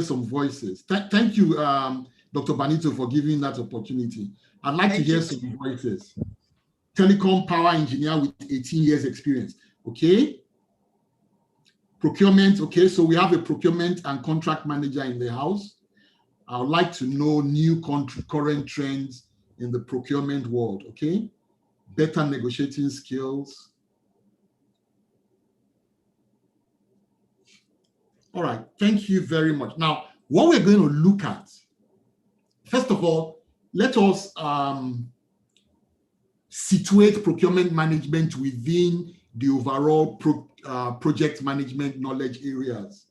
some voices. Thank you, Dr. Banito, for giving that opportunity. I'd like to hear some voices. Telecom power engineer with 18 years experience. Okay. Procurement. Okay, so we have a procurement and contract manager in the house. I would like to know new current trends in the procurement world. Okay. Better negotiating skills. All right, thank you very much. Now, what we're going to look at, first of all, let us situate procurement management within the overall project management knowledge areas.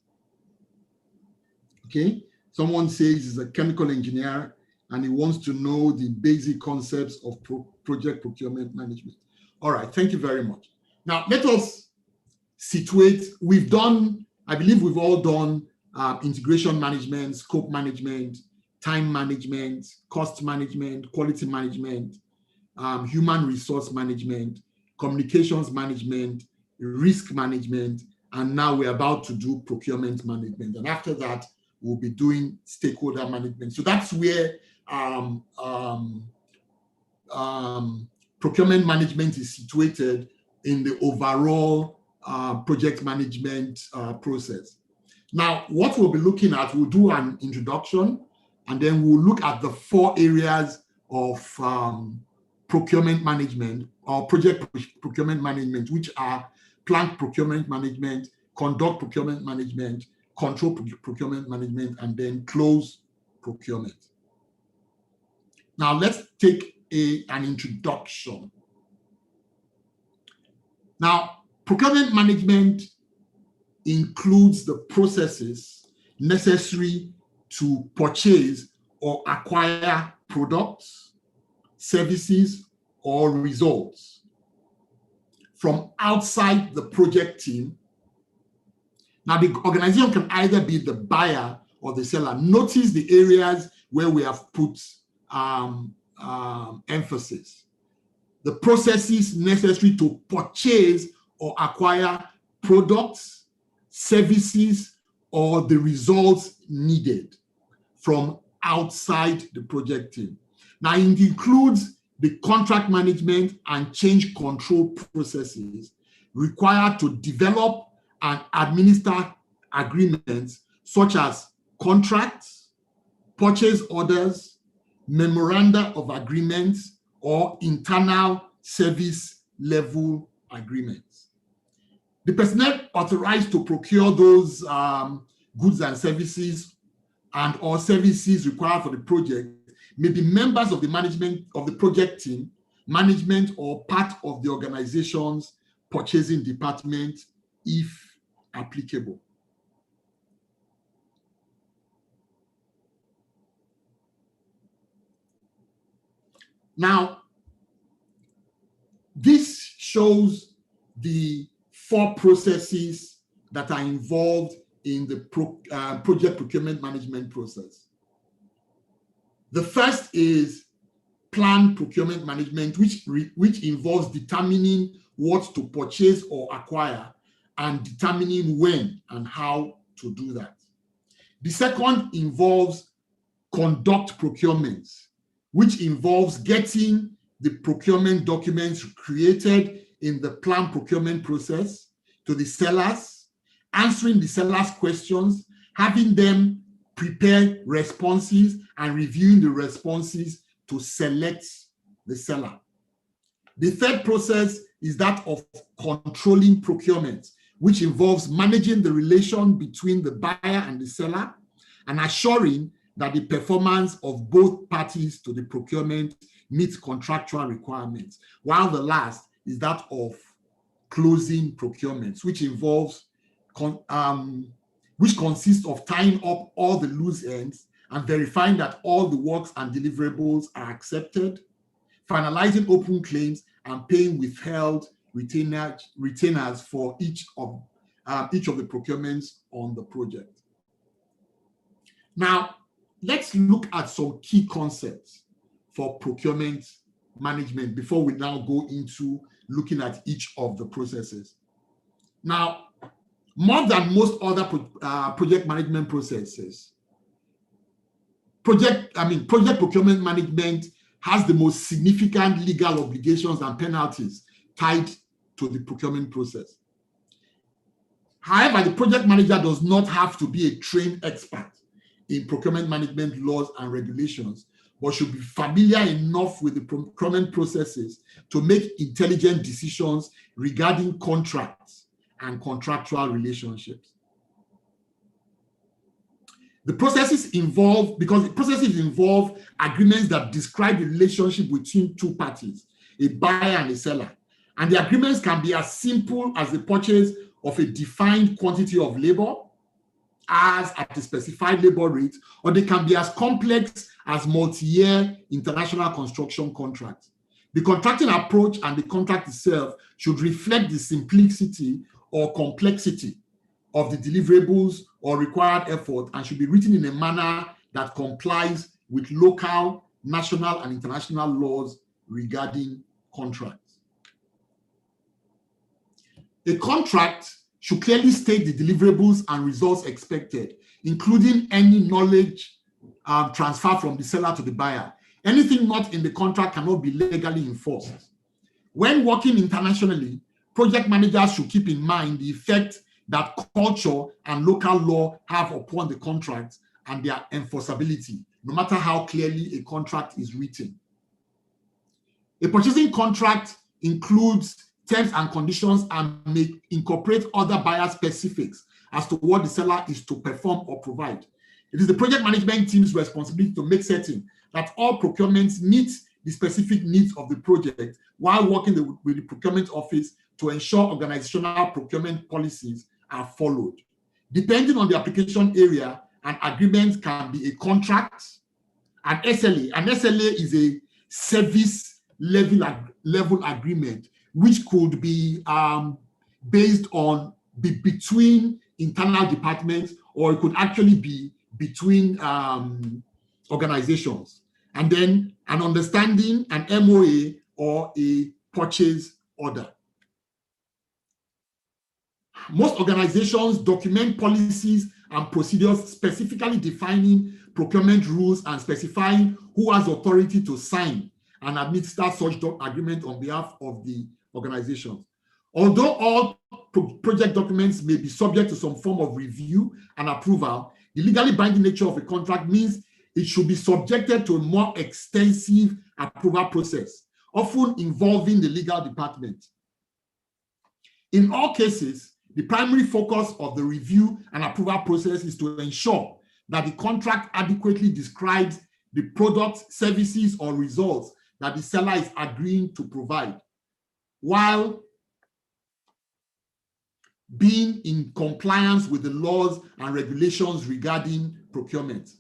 Okay, someone says he's a chemical engineer and he wants to know the basic concepts of project procurement management. All right, thank you very much. Now, let us situate, I believe we've all done integration management, scope management, time management, cost management, quality management, human resource management, communications management, risk management, and now we're about to do procurement management. And after that, we'll be doing stakeholder management. So that's where procurement management is situated in the overall project management process. Now, what we'll be looking at, we'll do an introduction, and then we'll look at the 4 areas of procurement management or project procurement management, which are plant procurement management, conduct procurement management, control procurement management, and then close procurement. Now, let's take an introduction. Now, procurement management includes the processes necessary to purchase or acquire products, services, or results from outside the project team. Now, the organization can either be the buyer or the seller. Notice the areas where we have put emphasis. The processes necessary to purchase or acquire products, services, or the results needed from outside the project team. Now, it includes the contract management and change control processes required to develop and administer agreements such as contracts, purchase orders, memoranda of agreements, or internal service level agreements. The personnel authorized to procure those goods and services and or services required for the project may be members of the management of the project team, management, or part of the organization's purchasing department, if applicable. Now, this shows the 4 processes that are involved in the project procurement management process. The first is planned procurement management, which involves determining what to purchase or acquire and determining when and how to do that. The second involves conduct procurements, which involves getting the procurement documents created in the planned procurement process to the sellers, answering the sellers' questions, having them prepare responses, and reviewing the responses to select the seller. The third process is that of controlling procurement, which involves managing the relation between the buyer and the seller and assuring that the performance of both parties to the procurement meets contractual requirements, while the last is that of closing procurements, which involves which consists of tying up all the loose ends and verifying that all the works and deliverables are accepted, finalizing open claims, and paying withheld retainers for each of the procurements on the project. Now, let's look at some key concepts for procurement management before we now go into looking at each of the processes. Now, More than most other project management processes, project procurement management has the most significant legal obligations and penalties tied to the procurement process. However, the project manager does not have to be a trained expert in procurement management laws and regulations, but should be familiar enough with the procurement processes to make intelligent decisions regarding contracts and contractual relationships. The processes involve agreements that describe the relationship between two parties, a buyer and a seller. And the agreements can be as simple as the purchase of a defined quantity of labor as at a specified labor rate, or they can be as complex as multi-year international construction contracts. The contracting approach and the contract itself should reflect the simplicity or complexity of the deliverables or required effort, and should be written in a manner that complies with local, national, and international laws regarding contracts. A contract should clearly state the deliverables and results expected, including any knowledge transfer from the seller to the buyer. Anything not in the contract cannot be legally enforced. When working internationally, project managers should keep in mind the effect that culture and local law have upon the contract and their enforceability, no matter how clearly a contract is written. A purchasing contract includes terms and conditions and may incorporate other buyer specifics as to what the seller is to perform or provide. It is the project management team's responsibility to make certain that all procurements meet the specific needs of the project while working with the procurement office to ensure organizational procurement policies are followed. Depending on the application area, an agreement can be a contract, an SLA. An SLA is a service level agreement, which could be based on between internal departments, or it could actually be between organizations. And then an understanding, an MOA, or a purchase order. Most organizations document policies and procedures specifically defining procurement rules and specifying who has authority to sign and administer such agreement on behalf of the organizations. Although all project documents may be subject to some form of review and approval, the legally binding nature of a contract means it should be subjected to a more extensive approval process, often involving the legal department. In all cases, the primary focus of the review and approval process is to ensure that the contract adequately describes the products, services, or results that the seller is agreeing to provide, while being in compliance with the laws and regulations regarding procurement.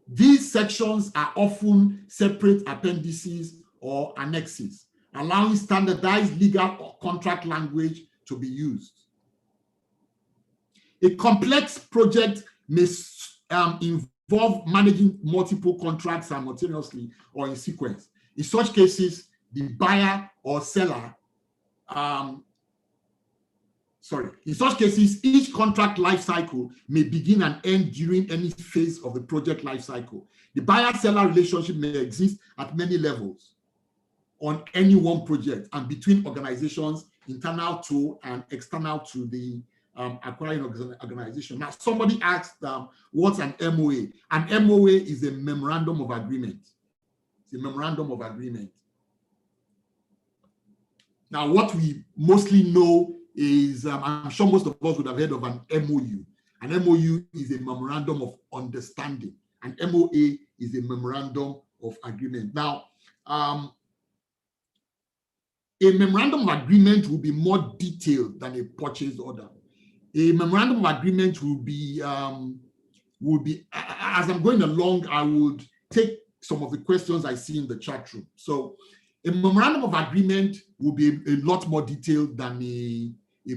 These sections are often separate appendices or annexes, allowing standardized legal or contract language to be used. A complex project may involve managing multiple contracts simultaneously or in sequence. In such cases, the buyer or seller, in such cases, each contract life cycle may begin and end during any phase of the project life cycle. The buyer-seller relationship may exist at many levels on any one project and between organizations, internal to and external to the acquiring organization. Now, somebody asked, what's an MOA? An MOA is a memorandum of agreement. It's a memorandum of agreement. Now, what we mostly know is, I'm sure most of us would have heard of an MOU. An MOU is a memorandum of understanding. An MOA is a memorandum of agreement. Now, a memorandum of agreement will be more detailed than a purchase order. A memorandum of agreement will be, as I'm going along, I would take some of the questions I see in the chat room. So a memorandum of agreement will be a lot more detailed than a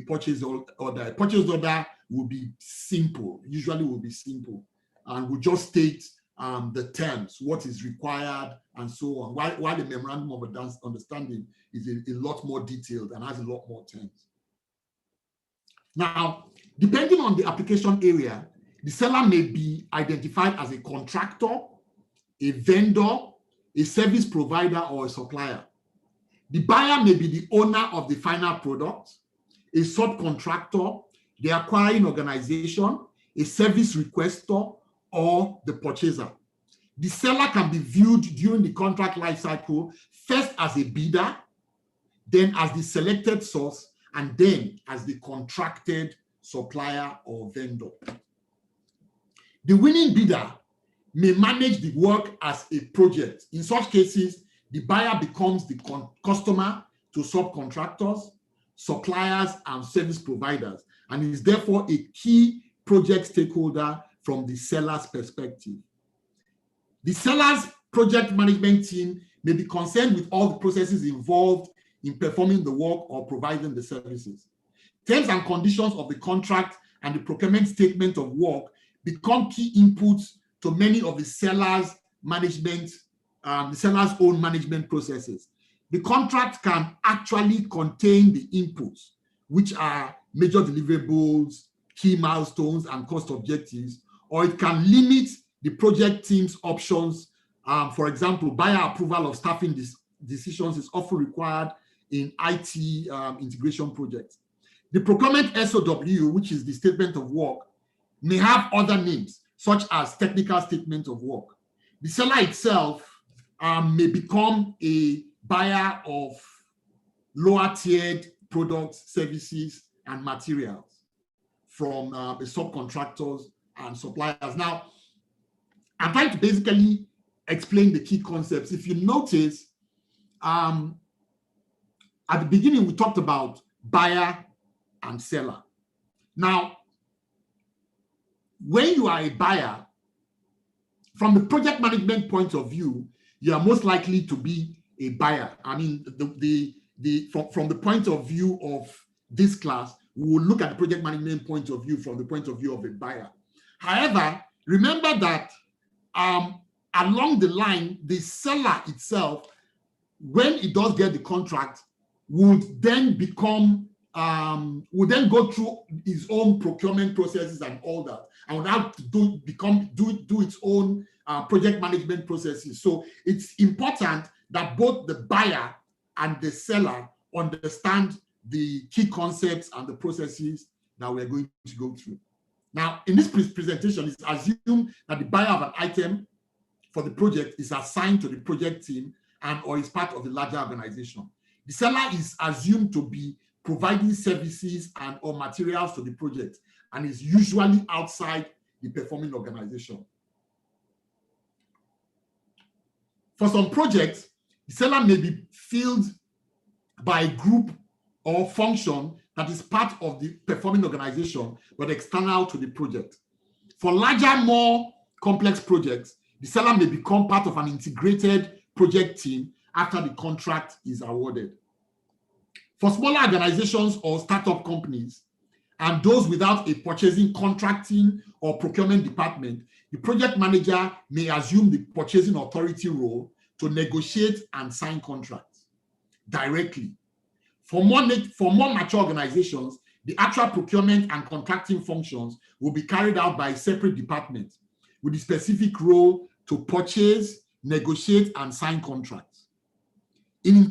purchase order. A purchase order will be simple, usually will be simple, and will just state the terms, what is required, and so on. While the memorandum of understanding is a lot more detailed and has a lot more terms. Now, Depending on the application area, the seller may be identified as a contractor, a vendor, a service provider, or a supplier. The buyer may be the owner of the final product, a subcontractor, the acquiring organization, a service requester, or the purchaser. The seller can be viewed during the contract lifecycle first as a bidder, then as the selected source, and then as the contracted supplier or vendor. The winning bidder may manage the work as a project. In such cases, the buyer becomes the customer to subcontractors, suppliers, and service providers, and is therefore a key project stakeholder from the seller's perspective. The seller's project management team may be concerned with all the processes involved in performing the work or providing the services. Terms and conditions of the contract and the procurement statement of work become key inputs to many of the seller's own management processes. The contract can actually contain the inputs, which are major deliverables, key milestones, and cost objectives, or it can limit the project team's options. For example, buyer approval of staffing decisions is often required in IT integration projects. The procurement SOW, which is the statement of work, may have other names, such as technical statement of work. The seller itself may become a buyer of lower tiered products, services, and materials from the subcontractors and suppliers. Now, I'm trying to basically explain the key concepts. If you notice, at the beginning, we talked about buyer and seller. Now, when you are a buyer, from the project management point of view, you are most likely to be a buyer. I mean, from the point of view of this class, we will look at the project management point of view from the point of view of a buyer. However, remember that along the line, the seller itself, when it does get the contract, would then go through its own procurement processes and all that, and would have to do its own project management processes. So it's important that both the buyer and the seller understand the key concepts and the processes that we're going to go through. Now, in this presentation, it's assumed that the buyer of an item for the project is assigned to the project team and or is part of the larger organization. The seller is assumed to be providing services and or materials to the project and is usually outside the performing organization. For some projects, the seller may be filled by a group or function that is part of the performing organization, but external to the project. For larger, more complex projects, the seller may become part of an integrated project team after the contract is awarded. For smaller organizations or startup companies, and those without a purchasing, contracting, or procurement department, the project manager may assume the purchasing authority role to negotiate and sign contracts directly. For more mature organizations, the actual procurement and contracting functions will be carried out by a separate department with a specific role to purchase, negotiate, and sign contracts. In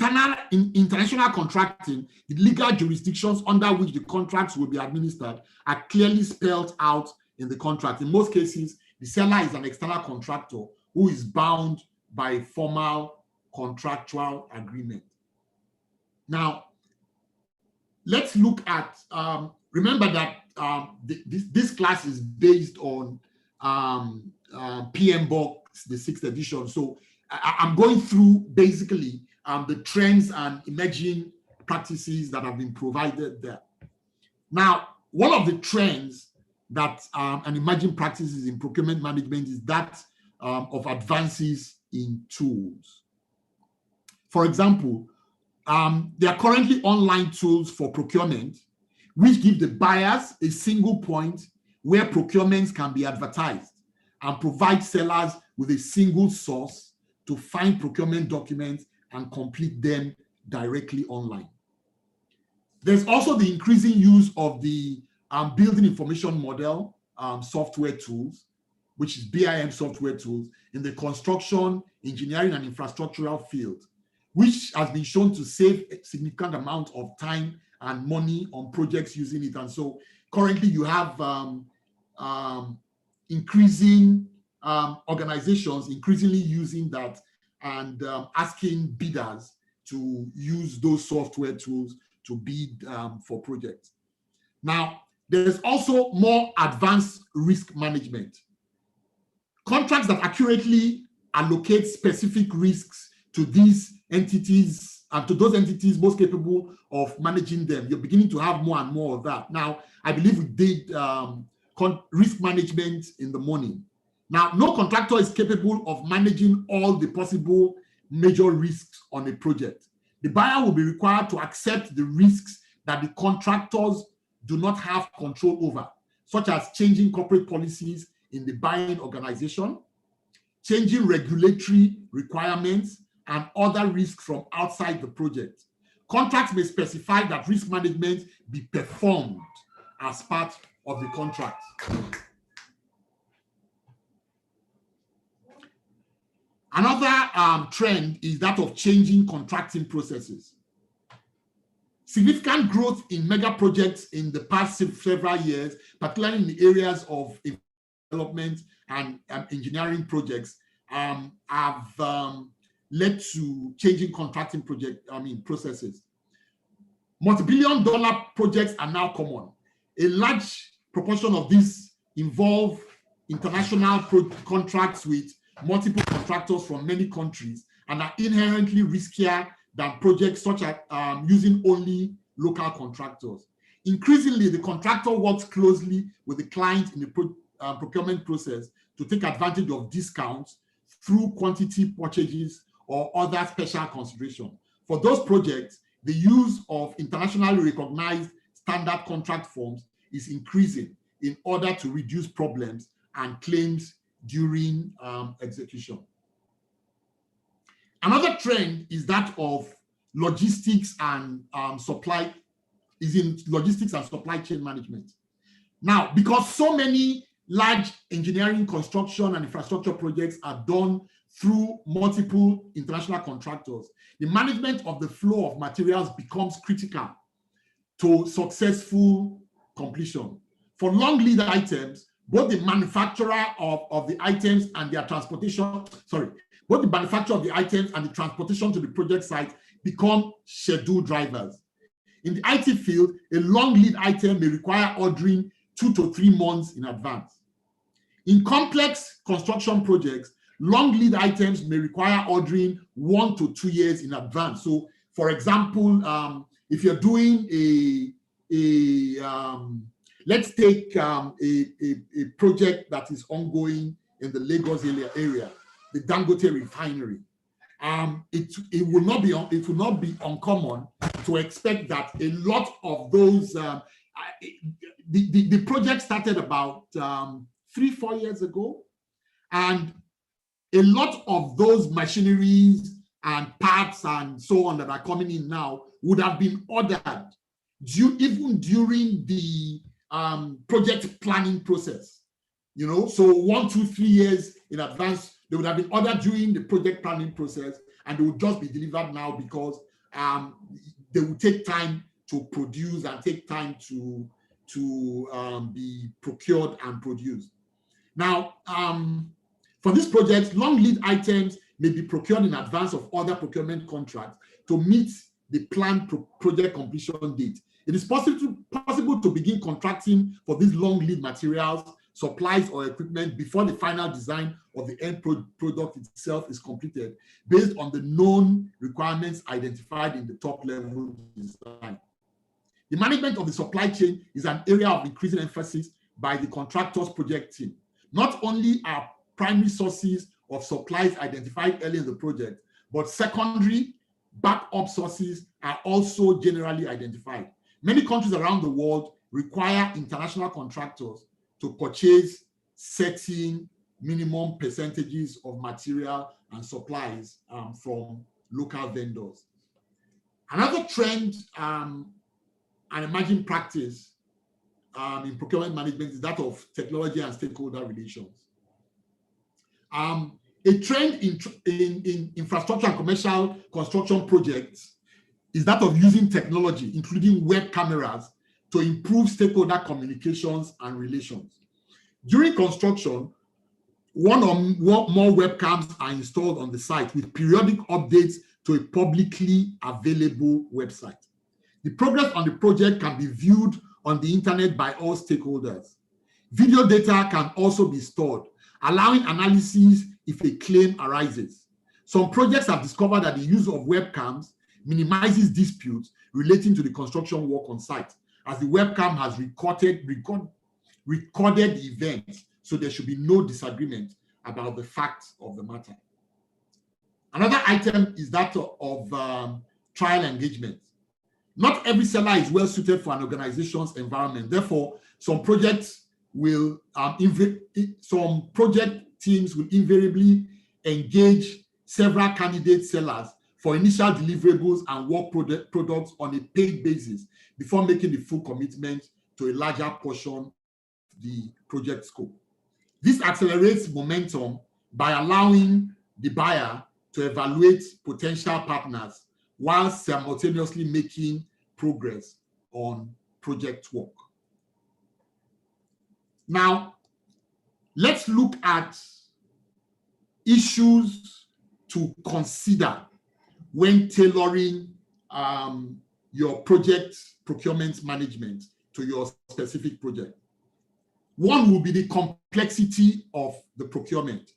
international contracting, the legal jurisdictions under which the contracts will be administered are clearly spelled out in the contract. In most cases, the seller is an external contractor who is bound by a formal contractual agreement. Now, let's look at, remember that this class is based on PMBOK, the 6th edition. So I'm going through basically the trends and emerging practices that have been provided there. Now, one of the trends that and emerging practices in procurement management is that of advances in tools. For example, there are currently online tools for procurement, which give the buyers a single point where procurements can be advertised and provide sellers with a single source to find procurement documents and complete them directly online. There's also the increasing use of the building information model software tools, which is BIM software tools in the construction, engineering, and infrastructural field, which has been shown to save a significant amount of time and money on projects using it. And so currently you have increasing organizations increasingly using that and asking bidders to use those software tools to bid for projects. Now, there's also more advanced risk management. Contracts that accurately allocate specific risks to these entities and to those entities most capable of managing them. You're beginning to have more and more of that. Now, I believe we did risk management in the morning. Now, no contractor is capable of managing all the possible major risks on a project. The buyer will be required to accept the risks that the contractors do not have control over, such as changing corporate policies in the buying organization, changing regulatory requirements, and other risks from outside the project. Contracts may specify that risk management be performed as part of the contract. Another trend is that of changing contracting processes. Significant growth in mega projects in the past several years, particularly in the areas of development and engineering projects, have led to changing contracting processes. Multi-billion-dollar projects are now common. A large proportion of these involve international contracts with multiple contractors from many countries and are inherently riskier than projects such as using only local contractors. Increasingly, the contractor works closely with the client in the procurement process to take advantage of discounts through quantity purchases or other special consideration. For those projects, the use of internationally recognized standard contract forms is increasing in order to reduce problems and claims during execution. Another trend is that of logistics and supply chain management. Now, because so many large engineering, construction, and infrastructure projects are done through multiple international contractors, the management of the flow of materials becomes critical to successful completion. For long lead items, both the manufacturer of the items and their transportation, both the manufacturer of the items and the transportation to the project site become schedule drivers. In the IT field, a long lead item may require ordering 2 to 3 months in advance. In complex construction projects, long lead items may require ordering 1 to 2 years in advance. So, for example, if you're doing let's take a project that is ongoing in the Lagos area, the Dangote refinery. It will not be uncommon to expect that a lot of those the project started about 3-4 years ago, and a lot of those machineries and parts and so on that are coming in now would have been ordered even during the project planning process. So 1, 2, 3 years in advance, they would have been ordered during the project planning process, and they would just be delivered now because they would take time to produce and take time to be procured and produced. Now, for this project, long lead items may be procured in advance of other procurement contracts to meet the planned project completion date. It is possible to begin contracting for these long lead materials, supplies, or equipment before the final design of the end product itself is completed, based on the known requirements identified in the top-level design. The management of the supply chain is an area of increasing emphasis by the contractor's project team. Not only are primary sources of supplies identified early in the project, but secondary backup sources are also generally identified. Many countries around the world require international contractors to purchase certain minimum percentages of material and supplies from local vendors. Another trend and emerging practice in procurement management is that of technology and stakeholder relations. A trend in infrastructure and commercial construction projects is that of using technology, including web cameras, to improve stakeholder communications and relations. During construction, one or more webcams are installed on the site with periodic updates to a publicly available website. The progress on the project can be viewed on the internet by all stakeholders. Video data can also be stored, allowing analysis if a claim arises. Some projects have discovered that the use of webcams minimizes disputes relating to the construction work on site, as the webcam has recorded the event, so there should be no disagreement about the facts of the matter. Another item is that of trial engagement. Not every seller is well suited for an organization's environment. Therefore, some project teams will invariably engage several candidate sellers for initial deliverables and work products on a paid basis before making the full commitment to a larger portion of the project scope. This accelerates momentum by allowing the buyer to evaluate potential partners while simultaneously making progress on project work. Now, let's look at issues to consider when tailoring your project procurement management to your specific project. One will be the complexity of the procurement.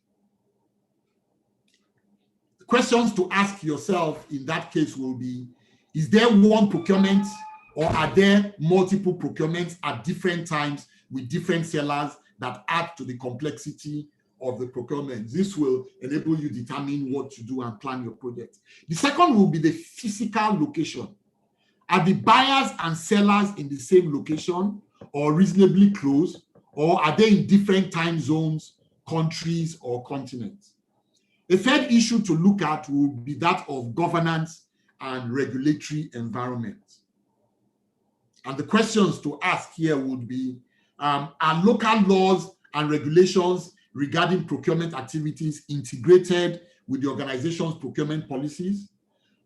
The questions to ask yourself in that case will be, is there one procurement or are there multiple procurements at different times with different sellers that add to the complexity of the procurement? This will enable you to determine what to do and plan your project. The second will be the physical location. Are the buyers and sellers in the same location or reasonably close, or are they in different time zones, countries, or continents? A third issue to look at will be that of governance and regulatory environment. And the questions to ask here would be, are local laws and regulations regarding procurement activities integrated with the organization's procurement policies?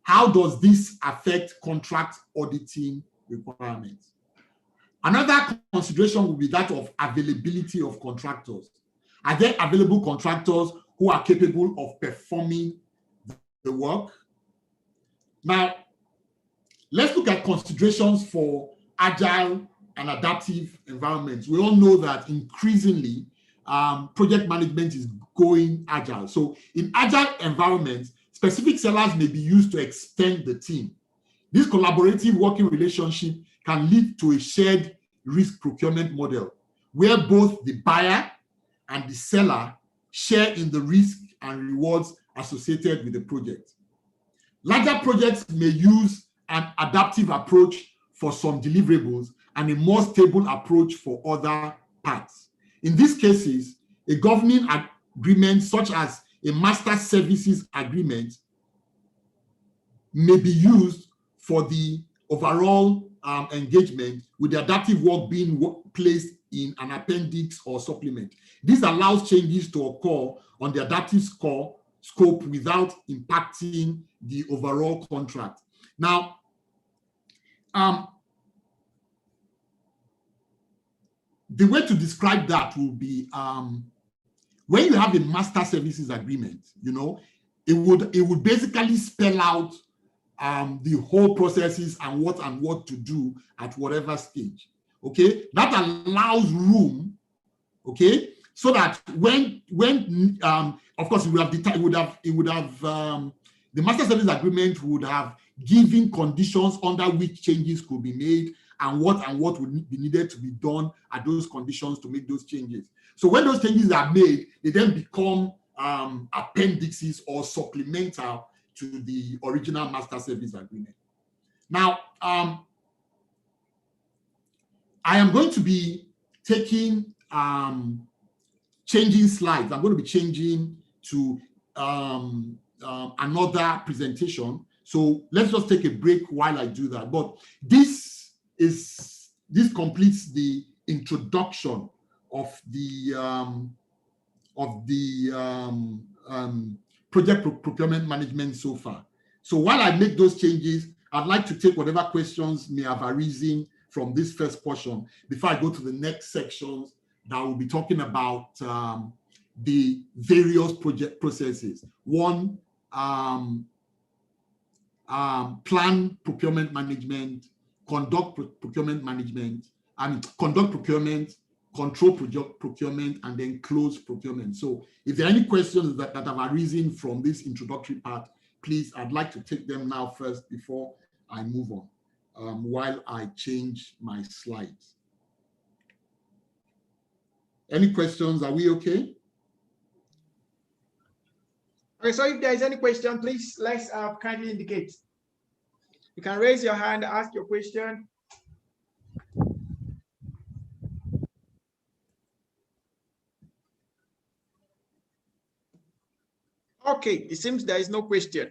How does this affect contract auditing requirements? Another consideration will be that of availability of contractors. Are there available contractors who are capable of performing the work? Now, let's look at considerations for agile and adaptive environments. We all know that increasingly project management is going agile. So in agile environments, specific sellers may be used to extend the team. This collaborative working relationship can lead to a shared risk procurement model where both the buyer and the seller share in the risk and rewards associated with the project. Larger projects may use an adaptive approach for some deliverables and a more stable approach for other parts. In these cases, a governing agreement such as a master services agreement may be used for the overall engagement, with the adaptive work being placed in an appendix or supplement. This allows changes to occur on the adaptive scope without impacting the overall contract. Now, the way to describe that will be when you have a master services agreement, it would basically spell out the whole processes and what to do at whatever stage. Okay, that allows room. Okay, so that when of course it would have the master service agreement would have given conditions under which changes could be made and what would be needed to be done at those conditions to make those changes. So when those changes are made, they then become appendixes or supplemental to the original master service agreement. Now, I am going to be taking changing slides. I'm going to be changing to another presentation. So let's just take a break while I do that. But this completes the introduction of the project procurement management so far. So while I make those changes, I'd like to take whatever questions may have arisen from this first portion before I go to the next sections that will be talking about the various project processes. One, plan procurement management, conduct procurement management, and conduct procurement, control procurement, and then close procurement. So if there are any questions that have arisen from this introductory part, please, I'd like to take them now first before I move on, while I change my slides. Any questions? Are we okay? Okay, so if there is any question, please let's kindly indicate. You can raise your hand, ask your question. Okay, it seems there is no question.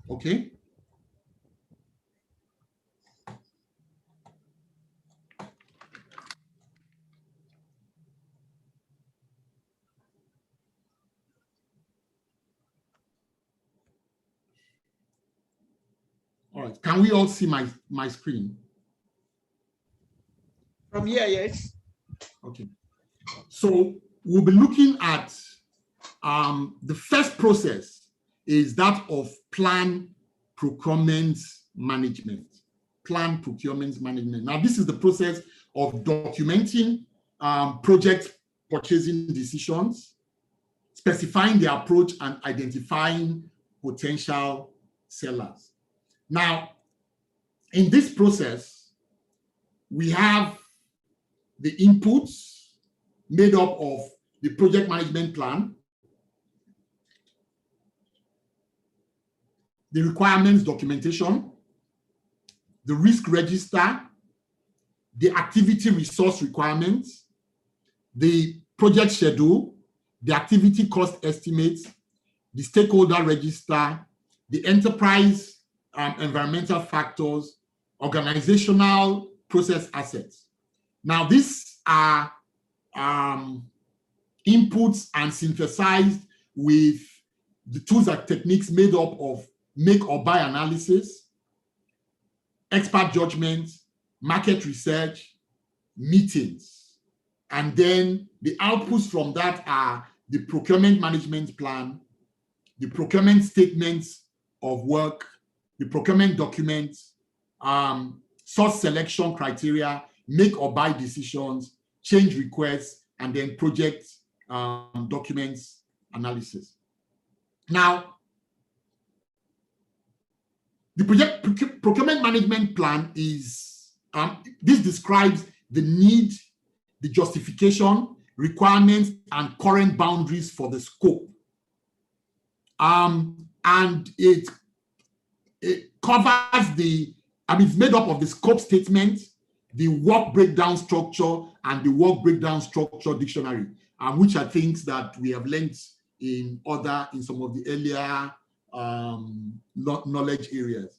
Okay. All right, can we all see my screen? From here, yes. Okay, so we'll be looking at the first process is that of plan procurement management. Plan procurement management. Now, this is the process of documenting project purchasing decisions, specifying the approach, and identifying potential sellers. Now, in this process, we have the inputs made up of the project management plan, the requirements documentation, the risk register, the activity resource requirements, the project schedule, the activity cost estimates, the stakeholder register, the enterprise environmental factors, organizational process assets. Now, these are inputs and synthesized with the tools and techniques made up of make or buy analysis, expert judgment, market research, meetings. And then the outputs from that are the procurement management plan, the procurement statements of work, the procurement documents, source selection criteria, make or buy decisions, change requests, and then project documents analysis. Now, the project procurement management plan is, this describes the need, the justification, requirements, and current boundaries for the scope. And it covers it's made up of the scope statement, the work breakdown structure, and the work breakdown structure dictionary, which are things that we have learned in some of the earlier knowledge areas.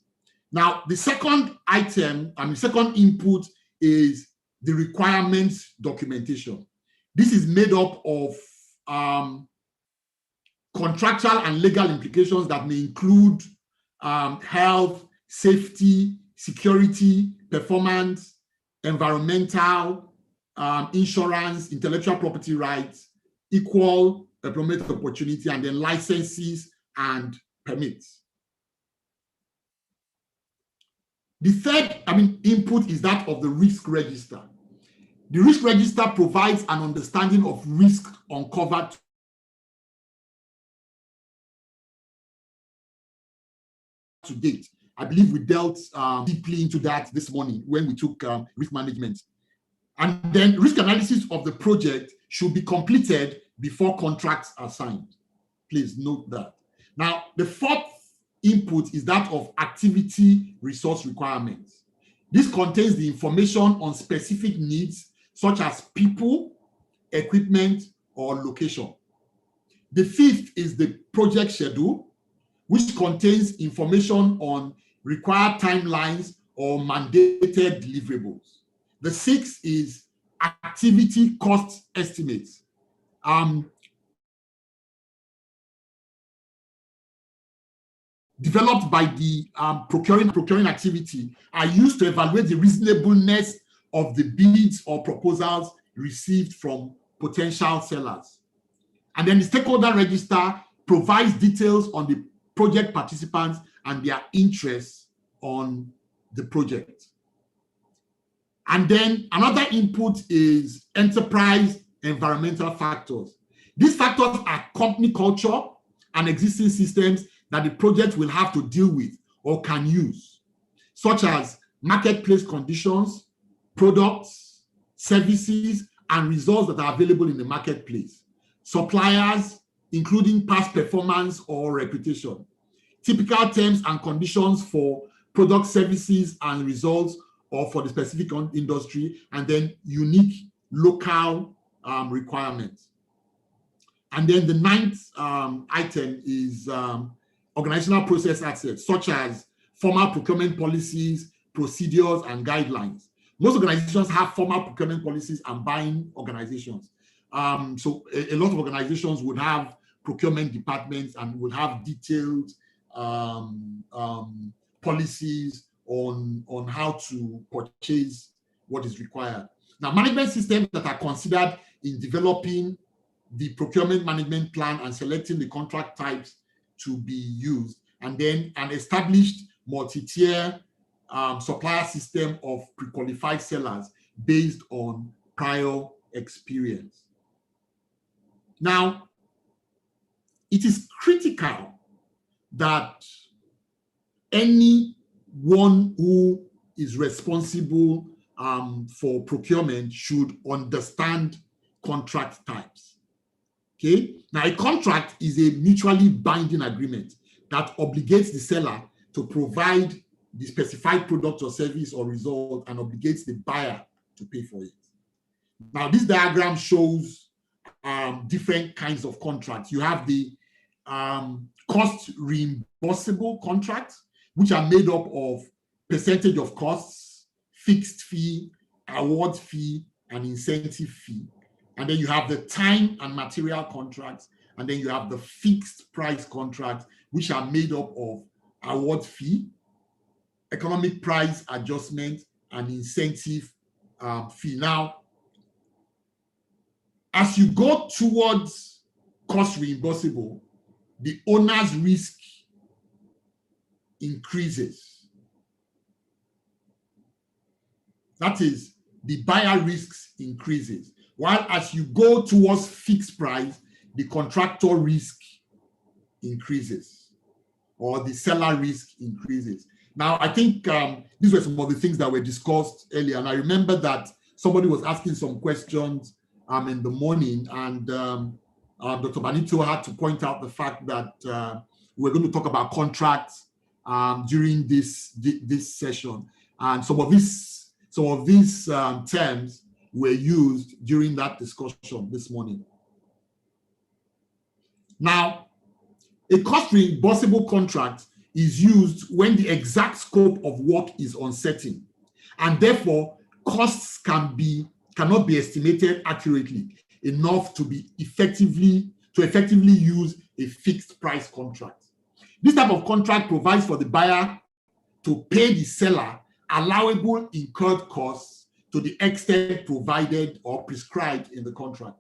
Now, the second item, the second input is the requirements documentation. This is made up of contractual and legal implications that may include health, safety, security, performance, environmental, insurance, intellectual property rights, equal employment opportunity, and then licenses and permits. The third input is that of the risk register. The risk register provides an understanding of risk uncovered to date. I believe we dealt deeply into that this morning when we took risk management. And then risk analysis of the project should be completed before contracts are signed. Please note that. Now, the fourth input is that of activity resource requirements. This contains the information on specific needs such as people, equipment, or location. The fifth is the project schedule, which contains information on required timelines or mandated deliverables. The 6 is activity cost estimates. Developed by the procuring activity are used to evaluate the reasonableness of the bids or proposals received from potential sellers. And then the stakeholder register provides details on the project participants and their interests on the project. And then another input is enterprise environmental factors. These factors are company culture and existing systems that the project will have to deal with or can use, such as marketplace conditions, products, services, and results that are available in the marketplace, suppliers, including past performance or reputation, typical terms and conditions for product, services, and results or for the specific industry, and then unique local requirements. And then the 9th item is organizational process assets, such as formal procurement policies, procedures, and guidelines. Most organizations have formal procurement policies and buying organizations. So a lot of organizations would have procurement departments and would have detailed policies on how to purchase what is required. Now, management systems that are considered in developing the procurement management plan and selecting the contract types to be used, and then an established multi-tier supplier system of pre-qualified sellers based on prior experience. Now, it is critical that anyone who is responsible for procurement should understand contract types. Okay, now a contract is a mutually binding agreement that obligates the seller to provide the specified product or service or result and obligates the buyer to pay for it. Now, this diagram shows different kinds of contracts. You have the cost reimbursable contracts, which are made up of percentage of costs, fixed fee, award fee, and incentive fee. And then you have the time and material contracts, and then you have the fixed price contracts, which are made up of award fee, economic price adjustment, and incentive fee. Now, as you go towards cost reimbursable, the owner's risk increases. That is, the buyer risks increases. While as you go towards fixed price, the contractor risk increases, or the seller risk increases. Now, I think these were some of the things that were discussed earlier, and I remember that somebody was asking some questions in the morning, and Dr. Benito had to point out the fact that we're going to talk about contracts during this session, and some of these terms were used during that discussion this morning. Now, a cost reimbursable contract is used when the exact scope of work is uncertain, and therefore costs cannot be estimated accurately enough to effectively use a fixed price contract. This type of contract provides for the buyer to pay the seller allowable incurred costs to the extent provided or prescribed in the contract.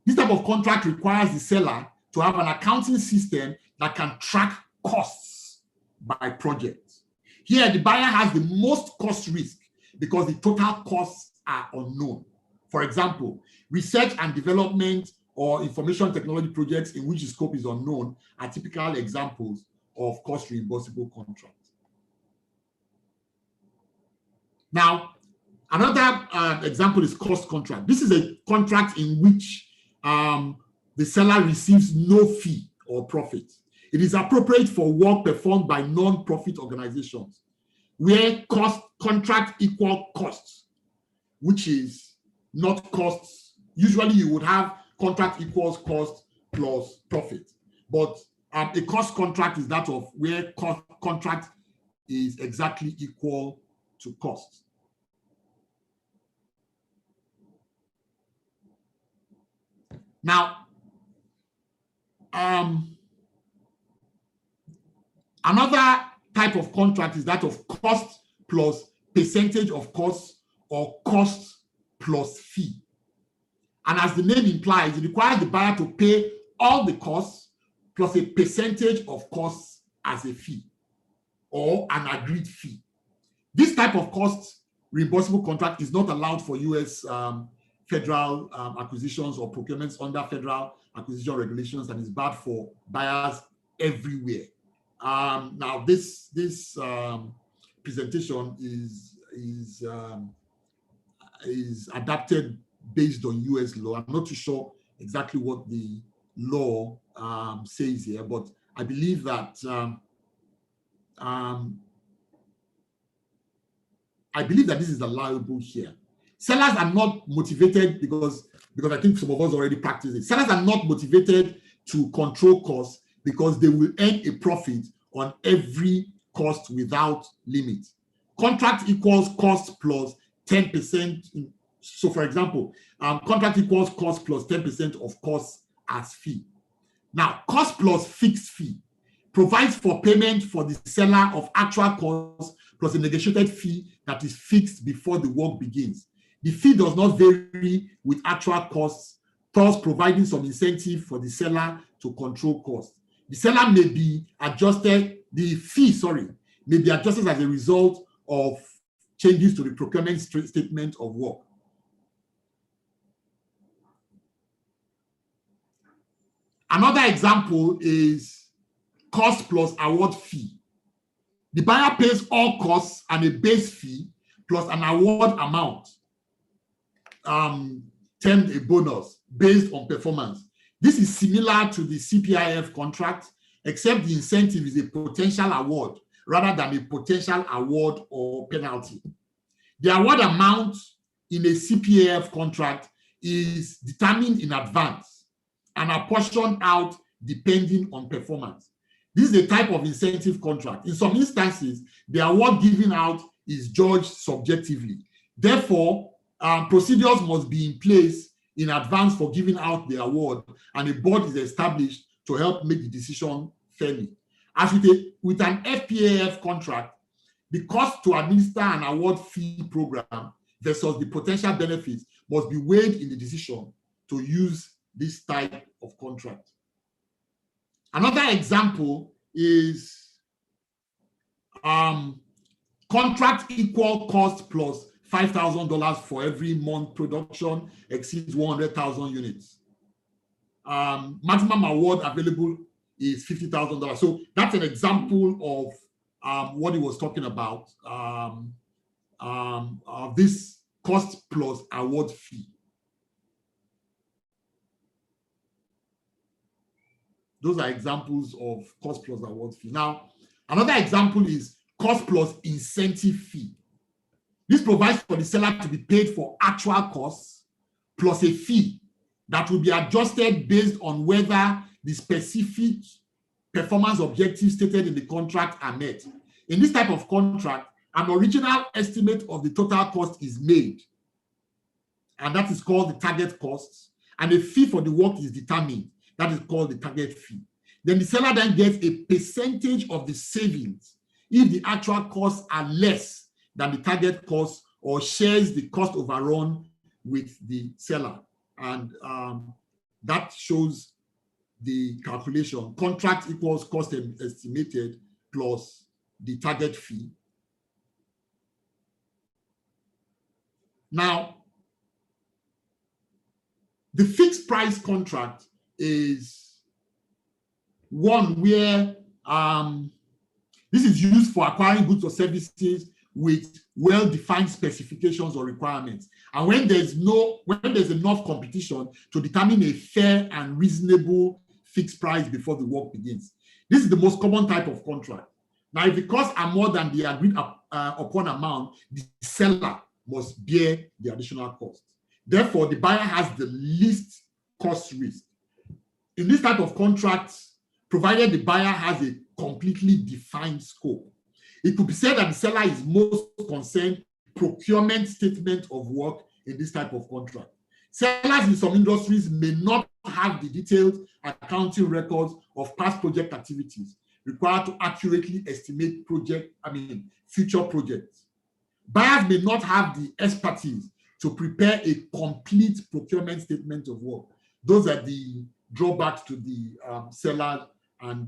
This type of contract requires the seller to have an accounting system that can track costs by project. Here, the buyer has the most cost risk because the total costs are unknown. For example, research and development or information technology projects in which the scope is unknown are typical examples of cost reimbursable contracts. Now, another example is cost contract. This is a contract in which the seller receives no fee or profit. It is appropriate for work performed by non-profit organizations where contract equal costs, which is not costs. Usually you would have contract equals cost plus profit, but a cost contract is that of where contract is exactly equal to cost. Now, another type of contract is that of cost plus percentage of cost or cost plus fee. And as the name implies, it requires the buyer to pay all the costs plus a percentage of costs as a fee or an agreed fee. This type of cost reimbursable contract is not allowed for US federal acquisitions or procurements under federal acquisition regulations, and is bad for buyers everywhere. Now, this presentation is adapted based on US law. I'm not too sure exactly what the law says here, but I believe that this is allowable here. Sellers are not motivated because I think some of us already practice it. Sellers are not motivated to control costs because they will earn a profit on every cost without limit. Contract equals cost plus 10%. So, for example, contract equals cost plus 10% of costs as fee. Now, cost plus fixed fee provides for payment for the seller of actual costs plus a negotiated fee that is fixed before the work begins. The fee does not vary with actual costs, thus providing some incentive for the seller to control costs. The seller may be adjusted, the fee, may be adjusted as a result of changes to the procurement statement of work. Another example is cost plus award fee. The buyer pays all costs and a base fee plus an award amount, termed a bonus, based on performance. This is similar to the CPIF contract, except the incentive is a potential award rather than a potential award or penalty. The award amount in a CPIF contract is determined in advance and apportioned out depending on performance. This is a type of incentive contract. In some instances, the award given out is judged subjectively. Therefore, procedures must be in place in advance for giving out the award, and a board is established to help make the decision fairly. As with an FPAF contract, the cost to administer an award fee program versus the potential benefits must be weighed in the decision to use this type of contract. Another example is contract equal cost plus $5,000 for every month production exceeds 100,000 units. Maximum award available is $50,000. So that's an example of what he was talking about, this cost plus award fee. Those are examples of cost plus award fee. Now, another example is cost plus incentive fee. This provides for the seller to be paid for actual costs plus a fee that will be adjusted based on whether the specific performance objectives stated in the contract are met. In this type of contract, an original estimate of the total cost is made, and that is called the target cost, and a fee for the work is determined. That is called the target fee. Then the seller then gets a percentage of the savings if the actual costs are less than the target cost, or shares the cost overrun with the seller. And that shows the calculation. Contract equals cost estimated plus the target fee. Now, the fixed price contract is one where this is used for acquiring goods or services with well-defined specifications or requirements, and when there's enough competition to determine a fair and reasonable fixed price before the work begins. This is the most common type of contract. Now, if the costs are more than the agreed upon amount, the seller must bear the additional cost. Therefore, the buyer has the least cost risk. In this type of contracts, provided the buyer has a completely defined scope, it could be said that the seller is most concerned procurement statement of work in this type of contract. Sellers in some industries may not have the detailed accounting records of past project activities required to accurately estimate future projects. Buyers may not have the expertise to prepare a complete procurement statement of work. Those are the drawbacks to the seller and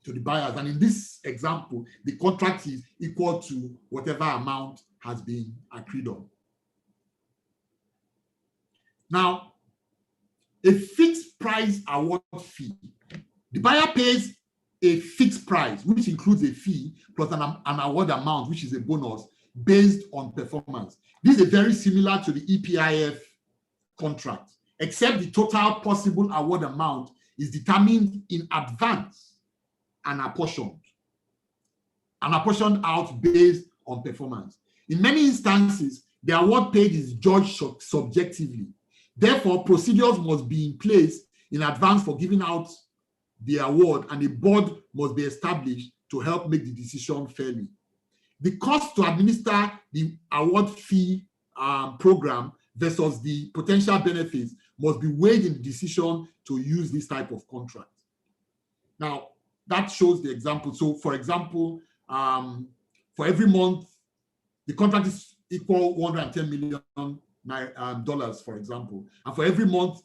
to the buyers. And in this example, the contract is equal to whatever amount has been agreed on. Now, a fixed price award fee. The buyer pays a fixed price, which includes a fee plus an award amount, which is a bonus based on performance. This is very similar to the EPIF contract, except the total possible award amount is determined in advance and apportioned out based on performance. In many instances, the award paid is judged subjectively. Therefore, procedures must be in place in advance for giving out the award, and a board must be established to help make the decision fairly. The cost to administer the award fee program versus the potential benefits must be weighed in the decision to use this type of contract. Now, that shows the example. So, for example, for every month, the contract is equal $110 million, for example. And for every month,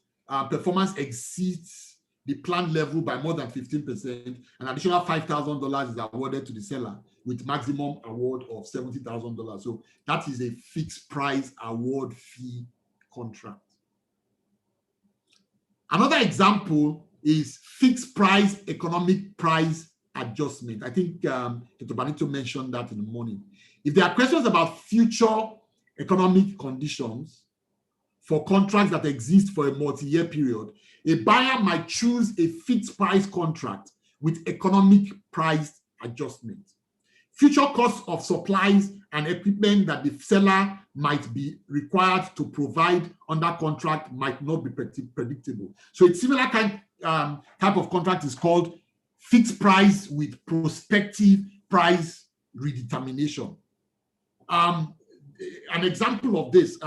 performance exceeds the planned level by more than 15%, an additional $5,000 is awarded to the seller with maximum award of $70,000. So that is a fixed price award fee contract. Another example is fixed price economic price adjustment. I think Dr. Banito mentioned that in the morning. If there are questions about future economic conditions for contracts that exist for a multi-year period, a buyer might choose a fixed price contract with economic price adjustment. Future costs of supplies and equipment that the seller might be required to provide under contract might not be predictable. So it's similar type of contract is called fixed price with prospective price redetermination. An example of this,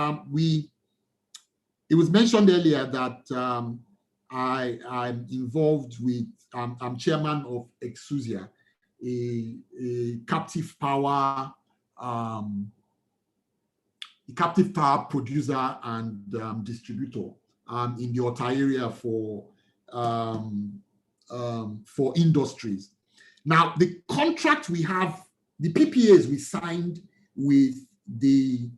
it was mentioned earlier that I'm involved with, I'm chairman of Exusia, a captive power producer and distributor in the Ota area for industries. Now, the contract we have, the PPAs we signed with the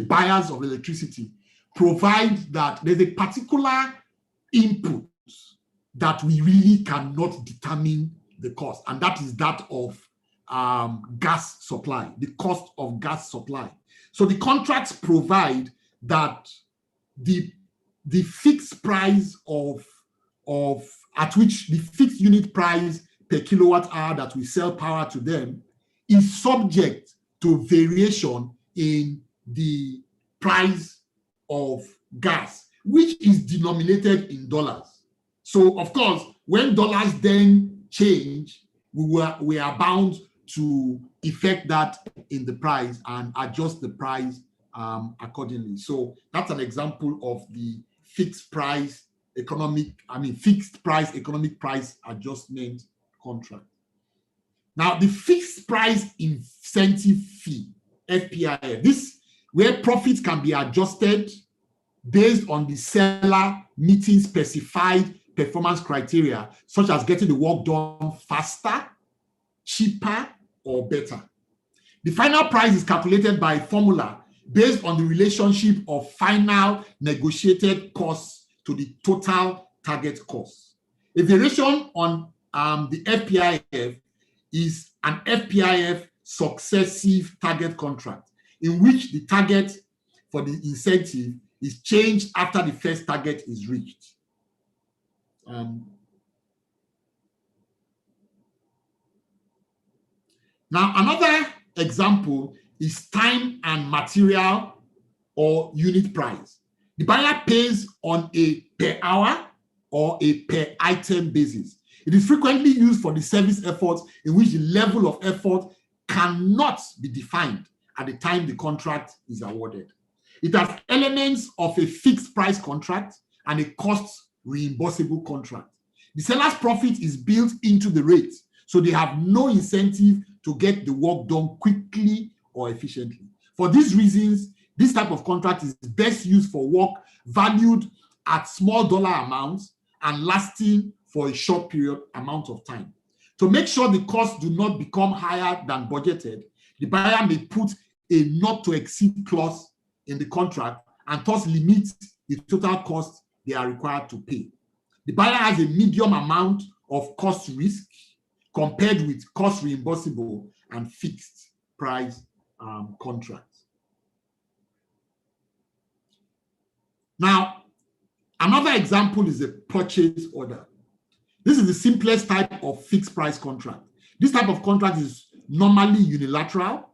buyers of electricity provide that there's a particular input that we really cannot determine the cost, and that is that of gas supply, the cost of gas supply. So the contracts provide that the fixed price at which the fixed unit price per kilowatt hour that we sell power to them is subject to variation in the price of gas, which is denominated in dollars. So, of course, when dollars then change, we are bound to effect that in the price and adjust the price accordingly. So that's an example of the fixed price economic price adjustment contract. Now, the fixed price incentive fee, FPIF, this where profits can be adjusted based on the seller meeting specified performance criteria, such as getting the work done faster, cheaper, or better. The final price is calculated by formula based on the relationship of final negotiated costs to the total target cost. A variation on the FPIF is an FPIF successive target contract, in which the target for the incentive is changed after the first target is reached. Now, another example is time and material or unit price. The buyer pays on a per hour or a per item basis. It is frequently used for the service efforts in which the level of effort cannot be defined at the time the contract is awarded. It has elements of a fixed price contract and a cost reimbursable contract. The seller's profit is built into the rate, so they have no incentive to get the work done quickly or efficiently. For these reasons, this type of contract is best used for work valued at small dollar amounts and lasting for a short period amount of time. To make sure the costs do not become higher than budgeted, the buyer may put a not to exceed clause in the contract and thus limit the total cost they are required to pay. The buyer has a medium amount of cost risk compared with cost reimbursable and fixed price contracts. Now, another example is a purchase order. This is the simplest type of fixed price contract. This type of contract is normally unilateral,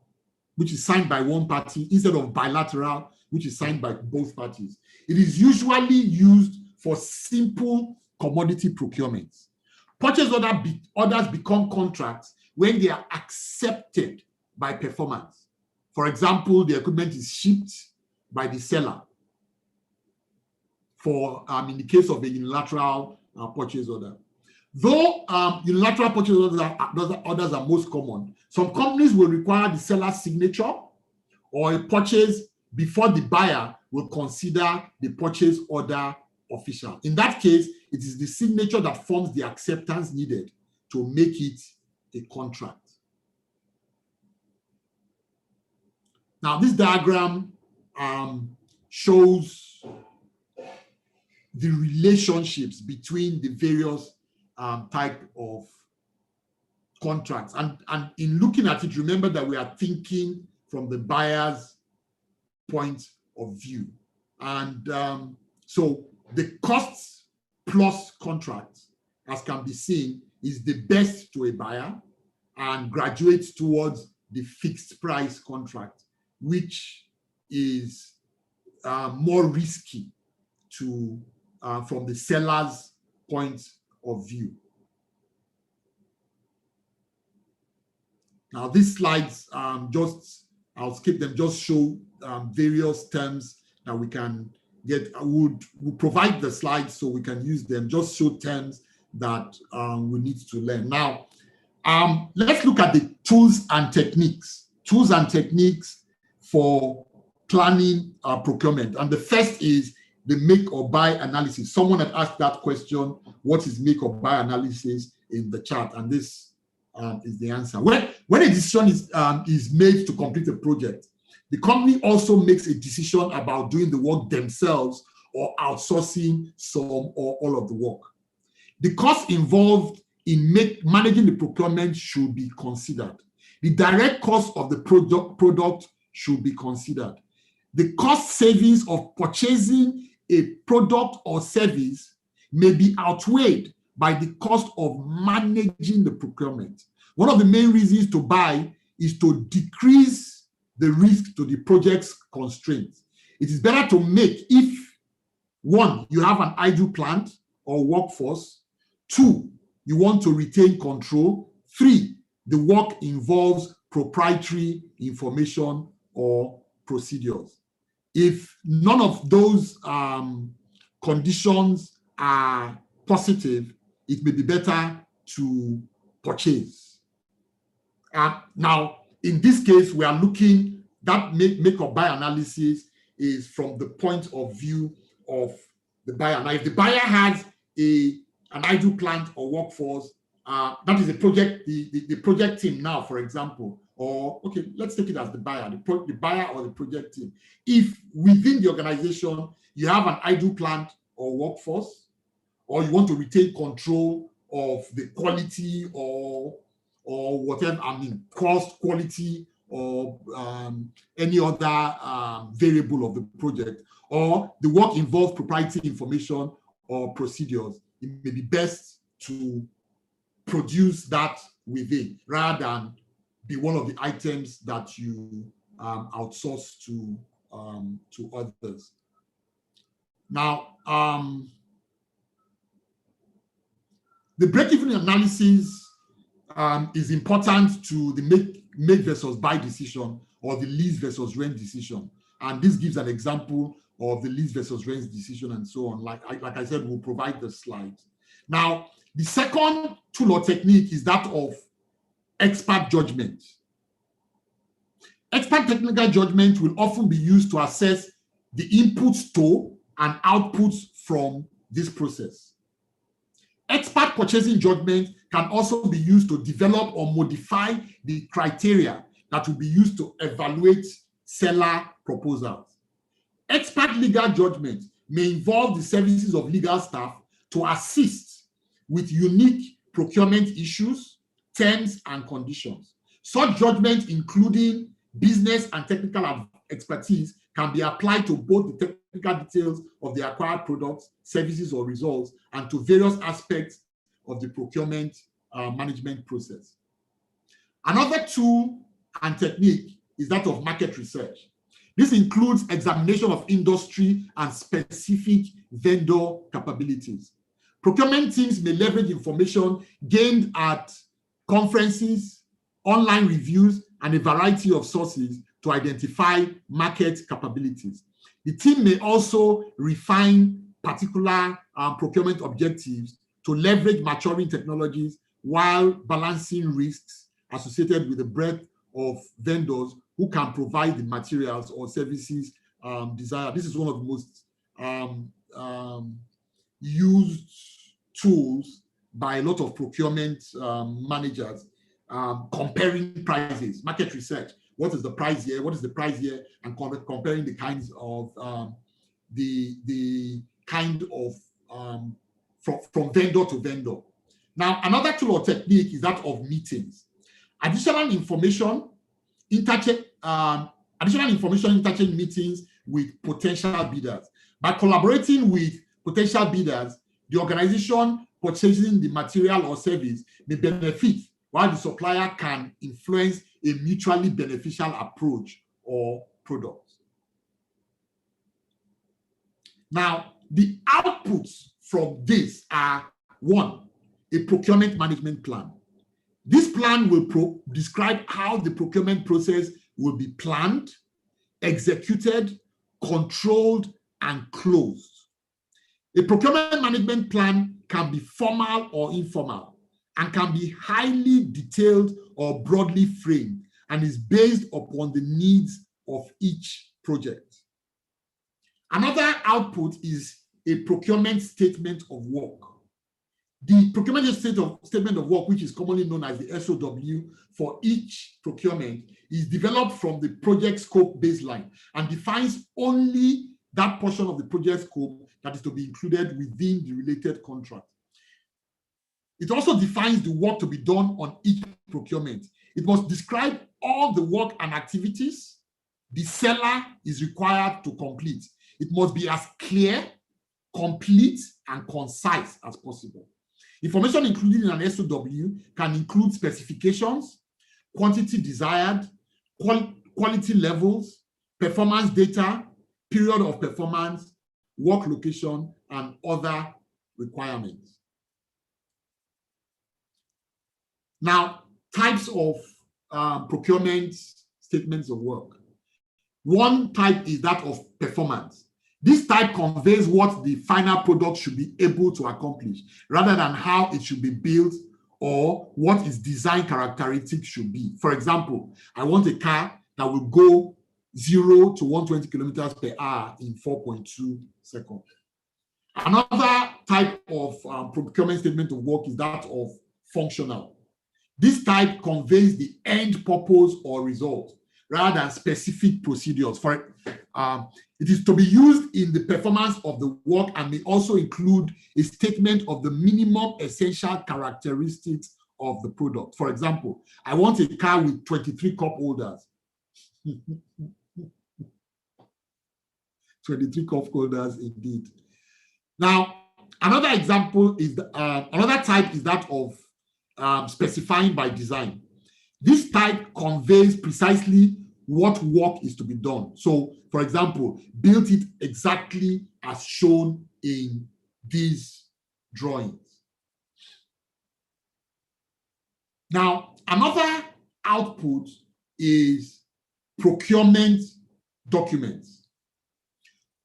which is signed by one party, instead of bilateral, which is signed by both parties. It is usually used for simple commodity procurements. Purchase orders become contracts when they are accepted by performance. For example, the equipment is shipped by the seller. For in the case of a unilateral purchase order. Though unilateral purchase orders are most common, some companies will require the seller's signature or a purchase before the buyer will consider the purchase order official. In that case, it is the signature that forms the acceptance needed to make it a contract. Now, this diagram shows the relationships between the various type of contracts. And in looking at it, remember that we are thinking from the buyer's point of view. And so the costs plus contract, as can be seen, is the best to a buyer and graduates towards the fixed price contract, which is more risky to from the seller's point of view. Now, these slides, I'll skip them, just show various terms that we can get. We'll provide the slides so we can use them, just show terms that we need to learn. Now, let's look at the tools and techniques. Tools and techniques for planning procurement. And the first is the make or buy analysis. Someone had asked that question, what is make or buy analysis, in the chat, and this is the answer. When a decision is made to complete a project, the company also makes a decision about doing the work themselves or outsourcing some or all of the work. The cost involved in managing the procurement should be considered. The direct cost of the product should be considered. The cost savings of purchasing a product or service may be outweighed by the cost of managing the procurement. One of the main reasons to buy is to decrease the risk to the project's constraints. It is better to make if, one, you have an idle plant or workforce, two, you want to retain control, three, the work involves proprietary information or procedures. If none of those conditions are positive, it may be better to purchase. Now, in this case, we are looking, that make or buy analysis is from the point of view of the buyer. Now, if the buyer has an idle plant or workforce, that is a project, the project team now, for example, or okay, let's take it as the buyer, the buyer or the project team. If within the organization you have an idle plant or workforce, or you want to retain control of the quality or whatever, cost, quality, or any other variable of the project, or the work involves proprietary information or procedures, it may be best to produce that within rather than be one of the items that you outsource to others. Now, the break-even analysis is important to the make versus buy decision or the lease versus rent decision. And this gives an example of the lease versus rent decision and so on. Like I said, we'll provide the slides. Now, the second tool or technique is that of expert judgment. Expert technical judgment will often be used to assess the inputs to and outputs from this process. Expert purchasing judgment can also be used to develop or modify the criteria that will be used to evaluate seller proposals. Expert legal judgment may involve the services of legal staff to assist with unique procurement issues, terms, and conditions. Such judgment, including business and technical expertise, can be applied to both the technical details of the acquired products, services, or results, and to various aspects of the procurement management process. Another tool and technique is that of market research. This includes examination of industry and specific vendor capabilities. Procurement teams may leverage information gained at conferences, online reviews, and a variety of sources to identify market capabilities. The team may also refine particular procurement objectives to leverage maturing technologies while balancing risks associated with the breadth of vendors who can provide the materials or services desired. This is one of the most used tools by a lot of procurement managers, comparing prices, market research. What is the price here? What is the price here? And comparing the kinds of from vendor to vendor. Now, another tool or technique is that of meetings. Additional information interchange meetings with potential bidders. By collaborating with potential bidders, the organization purchasing the material or service may benefit, while the supplier can influence a mutually beneficial approach or product. Now, the outputs from this are: one, a procurement management plan. This plan will describe how the procurement process will be planned, executed, controlled, and closed. A procurement management plan can be formal or informal, and can be highly detailed or broadly framed, and is based upon the needs of each project. Another output is a procurement statement of work. The procurement statement of work, which is commonly known as the SOW for each procurement, is developed from the project scope baseline and defines only that portion of the project scope that is to be included within the related contract. It also defines the work to be done on each procurement. It must describe all the work and activities the seller is required to complete. It must be as clear, complete, and concise as possible. Information included in an SOW can include specifications, quantity desired, quality levels, performance data, period of performance, work location, and other requirements. Now, types of procurement statements of work. One type is that of performance. This type conveys what the final product should be able to accomplish, rather than how it should be built or what its design characteristics should be. For example, I want a car that will go 0 to 120 kilometers per hour in 4.2 seconds. Another type of procurement statement of work is that of functional. This type conveys the end purpose or result, rather than specific procedures. It is to be used in the performance of the work and may also include a statement of the minimum essential characteristics of the product. For example, I want a car with 23 cup holders. 23 cup holders indeed. Now, another example is another type is that of specifying by design. This type conveys precisely what work is to be done. So, for example, build it exactly as shown in these drawings. Now, another output is procurement documents.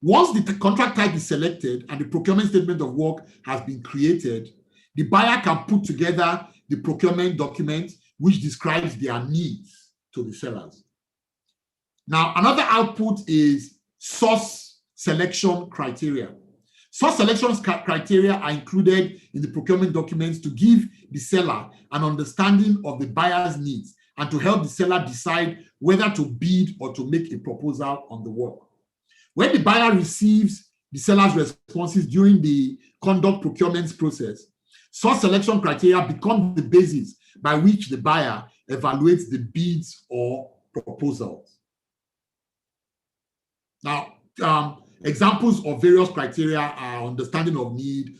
Once the contract type is selected and the procurement statement of work has been created, the buyer can put together the procurement document which describes their needs to the sellers. Now, another output is source selection criteria. Source selection criteria are included in the procurement documents to give the seller an understanding of the buyer's needs and to help the seller decide whether to bid or to make a proposal on the work. When the buyer receives the seller's responses during the conduct procurement process, source selection criteria become the basis by which the buyer evaluates the bids or proposals. Now, examples of various criteria are understanding of need,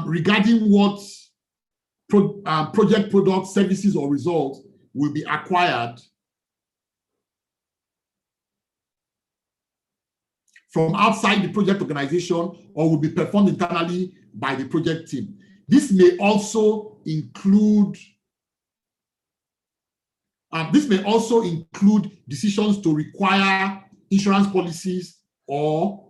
regarding what project products, services, or results will be acquired from outside the project organization or will be performed internally by the project team. This may also include decisions to require insurance policies or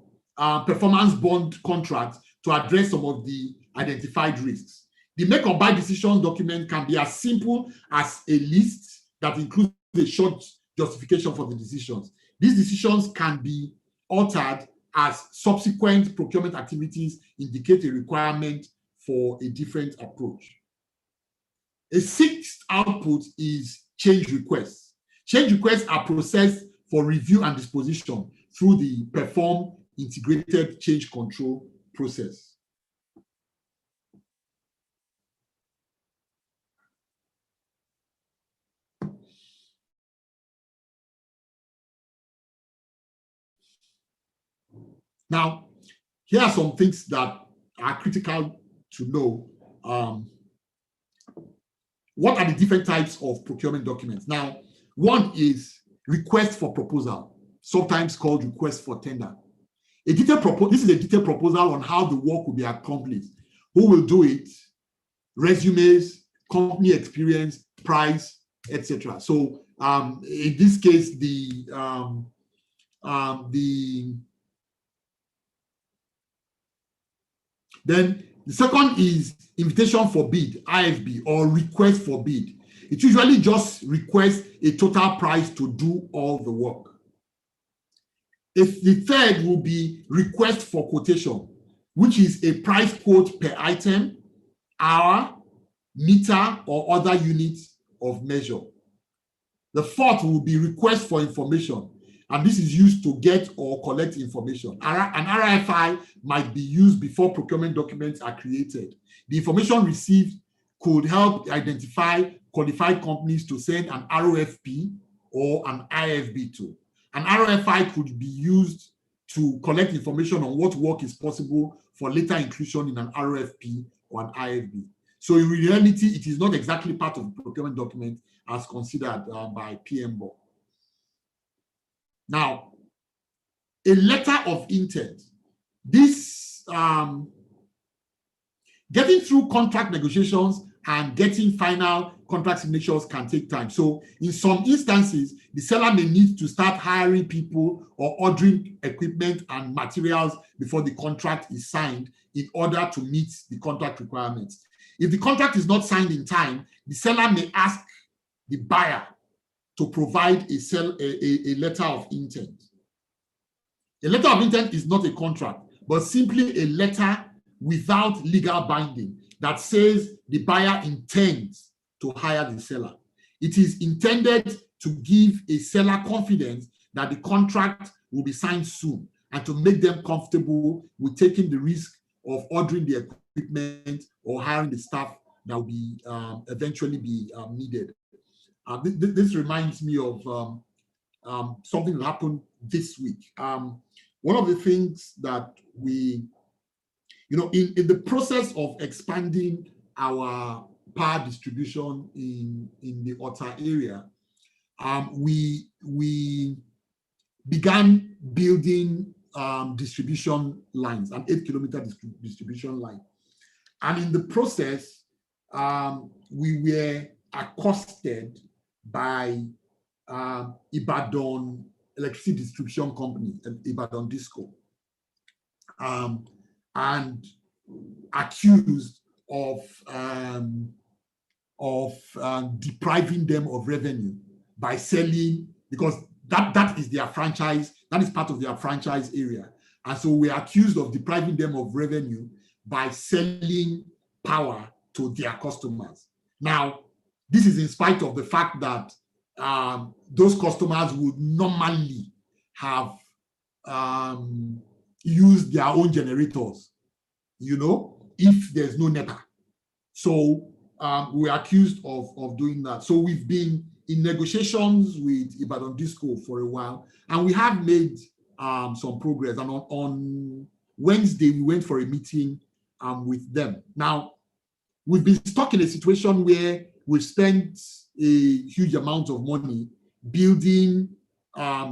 performance bond contracts to address some of the identified risks. The make or buy decision document can be as simple as a list that includes a short justification for the decisions. These decisions can be altered as subsequent procurement activities indicate a requirement for a different approach. A sixth output is change requests. Change requests are processed for review and disposition through the perform integrated change control process. Now, here are some things that are critical to know. What are the different types of procurement documents? Now, one is request for proposal, sometimes called request for tender. This is a detailed proposal on how the work will be accomplished, who will do it, resumes, company experience, price, etc. So in this case, then the second is invitation for bid, IFB, or request for bid. It usually just requests a total price to do all the work. The third will be request for quotation, which is a price quote per item, hour, meter, or other units of measure. The fourth will be request for information, and this is used to get or collect information. An RFI might be used before procurement documents are created. The information received could help identify qualified companies to send an ROFP or an IFB to. An RFI could be used to collect information on what work is possible for later inclusion in an RFP or an IFB. So in reality, it is not exactly part of the procurement document as considered by PMBOK. Now, a letter of intent. This getting through contract negotiations and getting final contract signatures can take time. So in some instances, the seller may need to start hiring people or ordering equipment and materials before the contract is signed in order to meet the contract requirements. If the contract is not signed in time, the seller may ask the buyer to provide a letter of intent. A letter of intent is not a contract, but simply a letter without legal binding that says the buyer intends to hire the seller. It is intended to give a seller confidence that the contract will be signed soon and to make them comfortable with taking the risk of ordering the equipment or hiring the staff that will be eventually be needed. This reminds me of something that happened this week. One of the things that we, in the process of expanding our power distribution in the Ota area, we began building distribution lines, an 8-kilometer distribution line. And in the process, we were accosted by Ibadan Electricity Distribution Company, Ibadan Disco, and accused of depriving them of revenue by selling, because that is their franchise, that is part of their franchise area. And so we're accused of depriving them of revenue by selling power to their customers. Now, this is in spite of the fact that those customers would normally have used their own generators, if there's no NEPA. So we're accused of doing that. So we've been in negotiations with Ibadan Disco for a while, and we have made some progress. And on Wednesday, we went for a meeting with them. Now, we've been stuck in a situation where we've spent a huge amount of money building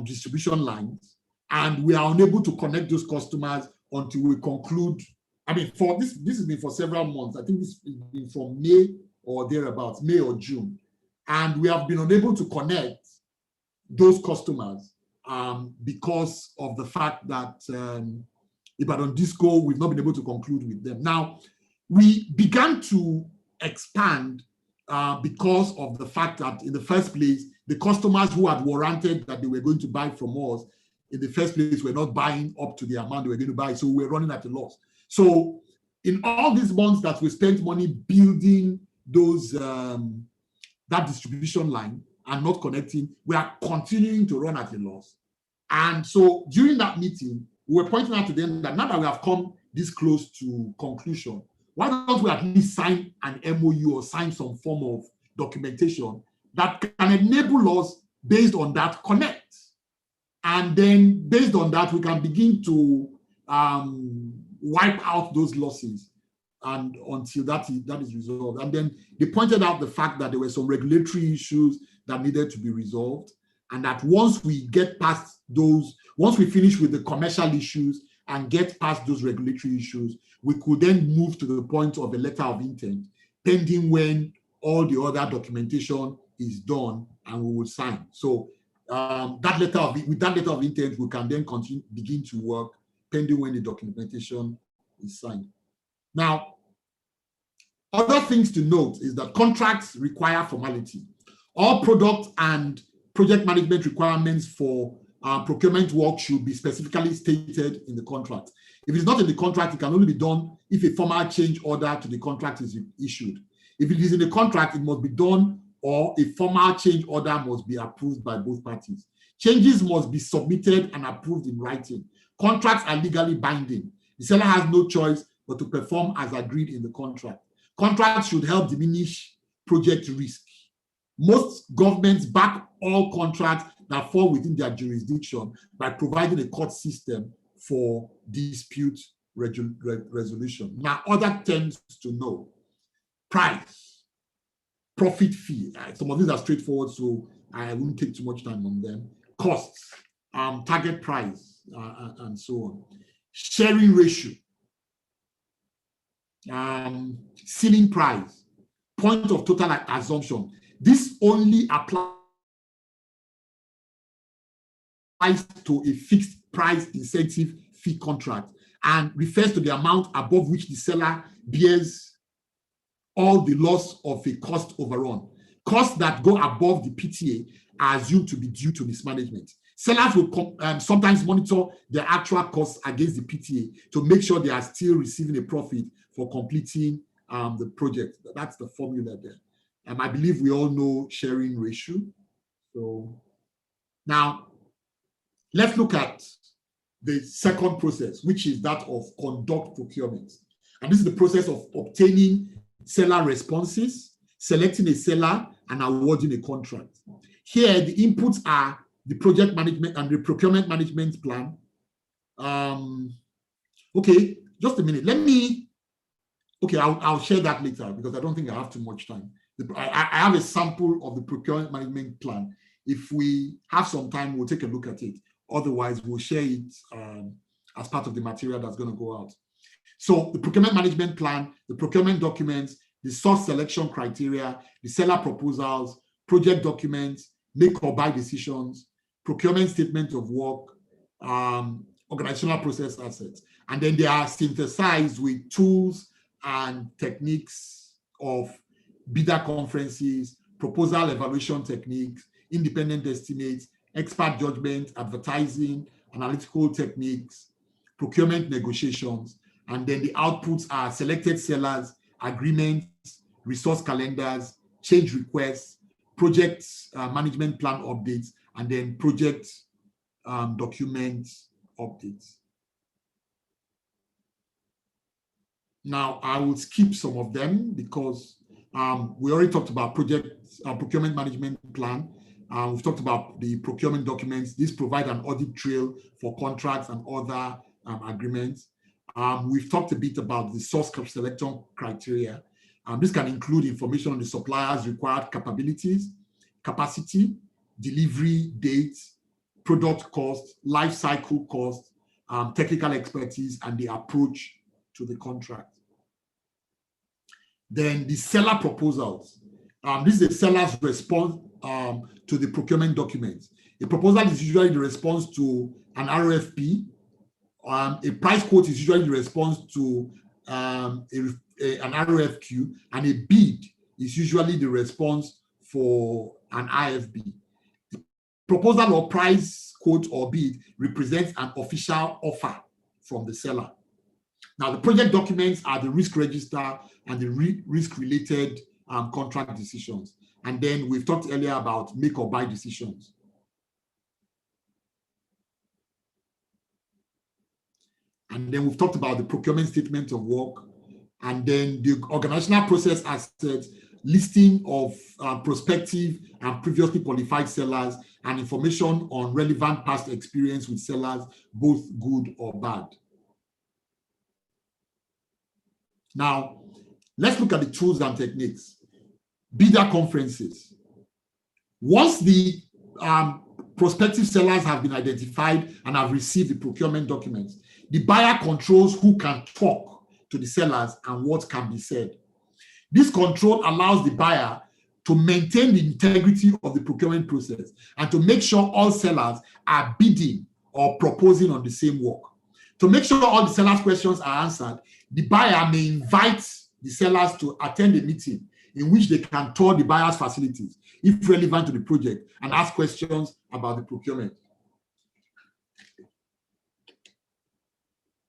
distribution lines, and we are unable to connect those customers until we conclude. I mean, for this has been for several months. I think this has been from May or thereabouts, May or June. And we have been unable to connect those customers because of the fact that Ibadan Disco, we've not been able to conclude with them. Now, we began to expand because of the fact that in the first place, the customers who had warranted that they were going to buy from us in the first place were not buying up to the amount they were going to buy. So we're running at a loss. So in all these months that we spent money building those that distribution line and not connecting, we are continuing to run at a loss. And so during that meeting, we were pointing out to them that now that we have come this close to conclusion, why don't we at least sign an MOU or sign some form of documentation that can enable us, based on that, connect. And then based on that, we can begin to wipe out those losses and until that is resolved. And then they pointed out the fact that there were some regulatory issues that needed to be resolved, and that once we get past those, once we finish with the commercial issues and get past those regulatory issues, we could then move to the point of a letter of intent, pending when all the other documentation is done and we will sign. So with that letter of intent, we can then begin to work pending when the documentation is signed. Now, other things to note is that contracts require formality. All product and project management requirements for procurement work should be specifically stated in the contract. If it's not in the contract, it can only be done if a formal change order to the contract is issued. If it is in the contract, it must be done, or a formal change order must be approved by both parties. Changes must be submitted and approved in writing. Contracts are legally binding. The seller has no choice but to perform as agreed in the contract. Contracts should help diminish project risk. Most governments back all contracts that fall within their jurisdiction by providing a court system for dispute resolution. Now, other terms to know: price, profit fee. Some of these are straightforward, so I won't take too much time on them. Costs, target price, and so on. Sharing ratio, ceiling price, point of total assumption. This only applies to a fixed price incentive fee contract and refers to the amount above which the seller bears all the loss of a cost overrun. Costs that go above the PTA are assumed to be due to mismanagement. Sellers will sometimes monitor their actual costs against the PTA to make sure they are still receiving a profit for completing the project. That's the formula there. I believe we all know sharing ratio. So now let's look at the second process, which is that of conduct procurement. And this is the process of obtaining seller responses, selecting a seller, and awarding a contract. Here, the inputs are the project management and the procurement management plan. Okay, just a minute. I'll share that later because I don't think I have too much time. I have a sample of the procurement management plan. If we have some time, we'll take a look at it. Otherwise, we'll share it as part of the material that's going to go out. So the procurement management plan, the procurement documents, the source selection criteria, the seller proposals, project documents, make or buy decisions, procurement statement of work, organizational process assets. And then they are synthesized with tools and techniques of bidder conferences, proposal evaluation techniques, independent estimates, expert judgment, advertising, analytical techniques, procurement negotiations, and then the outputs are selected sellers, agreements, resource calendars, change requests, project management plan updates, and then project document updates. Now, I will skip some of them because we already talked about procurement management plan. We've talked about the procurement documents. These provide an audit trail for contracts and other agreements. We've talked a bit about the source selection criteria. This can include information on the supplier's required capabilities, capacity, delivery dates, product cost, life cycle cost, technical expertise, and the approach to the contract. Then the seller proposals. This is the seller's response to the procurement documents. A proposal is usually the response to an RFP. A price quote is usually the response to an RFQ, and a bid is usually the response for an IFB. The proposal or price quote or bid represents an official offer from the seller. Now, the project documents are the risk register and the risk-related contract decisions. And then we've talked earlier about make or buy decisions. And then we've talked about the procurement statement of work, and then the organizational process assets, listing of prospective and previously qualified sellers, and information on relevant past experience with sellers, both good or bad. Now, let's look at the tools and techniques. Bidder conferences. Once the prospective sellers have been identified and have received the procurement documents, the buyer controls who can talk to the sellers and what can be said. This control allows the buyer to maintain the integrity of the procurement process and to make sure all sellers are bidding or proposing on the same work. To make sure all the sellers' questions are answered, the buyer may invite the sellers to attend a meeting in which they can tour the buyer's facilities, if relevant to the project, and ask questions about the procurement.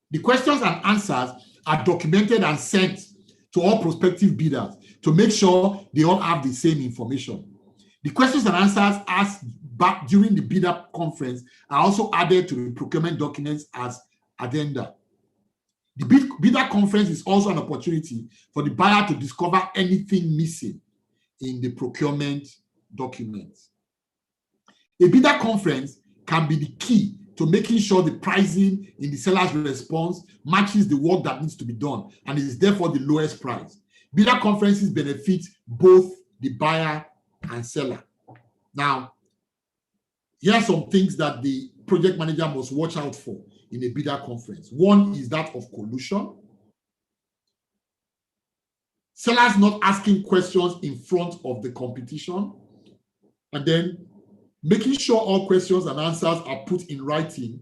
The questions and answers are documented and sent to all prospective bidders to make sure they all have the same information. The questions and answers asked back during the bidder conference are also added to the procurement documents as addenda. The bidder conference is also an opportunity for the buyer to discover anything missing in the procurement documents. A bidder conference can be the key to making sure the pricing in the seller's response matches the work that needs to be done and is therefore the lowest price. Bidder conferences benefit both the buyer and seller. Now, here are some things that the project manager must watch out for in a bidder conference. One is that of collusion. Sellers not asking questions in front of the competition, and then making sure all questions and answers are put in writing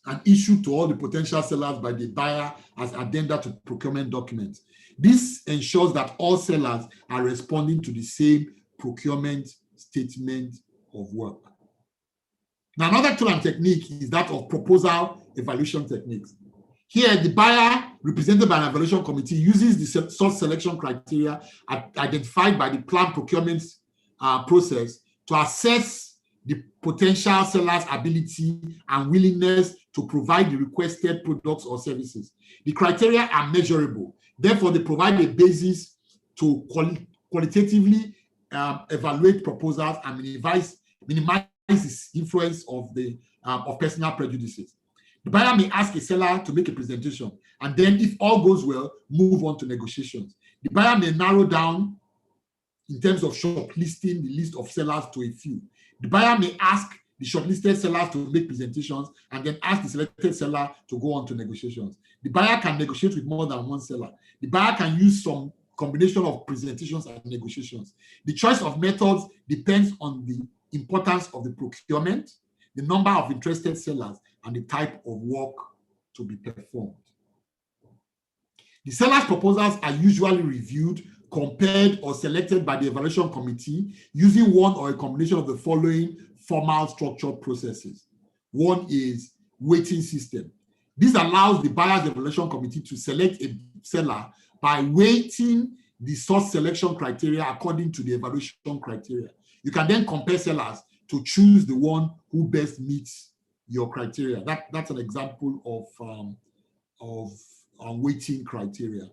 and issued to all the potential sellers by the buyer as addenda to procurement documents. This ensures that all sellers are responding to the same procurement statement of work. Now, another tool and technique is that of proposal evaluation techniques. Here, the buyer, represented by an evaluation committee, uses the source selection criteria identified by the planned procurement process to assess the potential seller's ability and willingness to provide the requested products or services. The criteria are measurable. Therefore, they provide a basis to qualitatively evaluate proposals and minimize the influence of personal prejudices. The buyer may ask a seller to make a presentation, and then, if all goes well, move on to negotiations. The buyer may narrow down in terms of shortlisting the list of sellers to a few. The buyer may ask the shortlisted sellers to make presentations and then ask the selected seller to go on to negotiations. The buyer can negotiate with more than one seller. The buyer can use some combination of presentations and negotiations. The choice of methods depends on the importance of the procurement, the number of interested sellers, and the type of work to be performed. The seller's proposals are usually reviewed, compared, or selected by the evaluation committee using one or a combination of the following formal structured processes. One is weighting system. This allows the buyer's evaluation committee to select a seller by weighting the source selection criteria according to the evaluation criteria. You can then compare sellers to choose the one who best meets your criteria. That's an example of weighting criteria.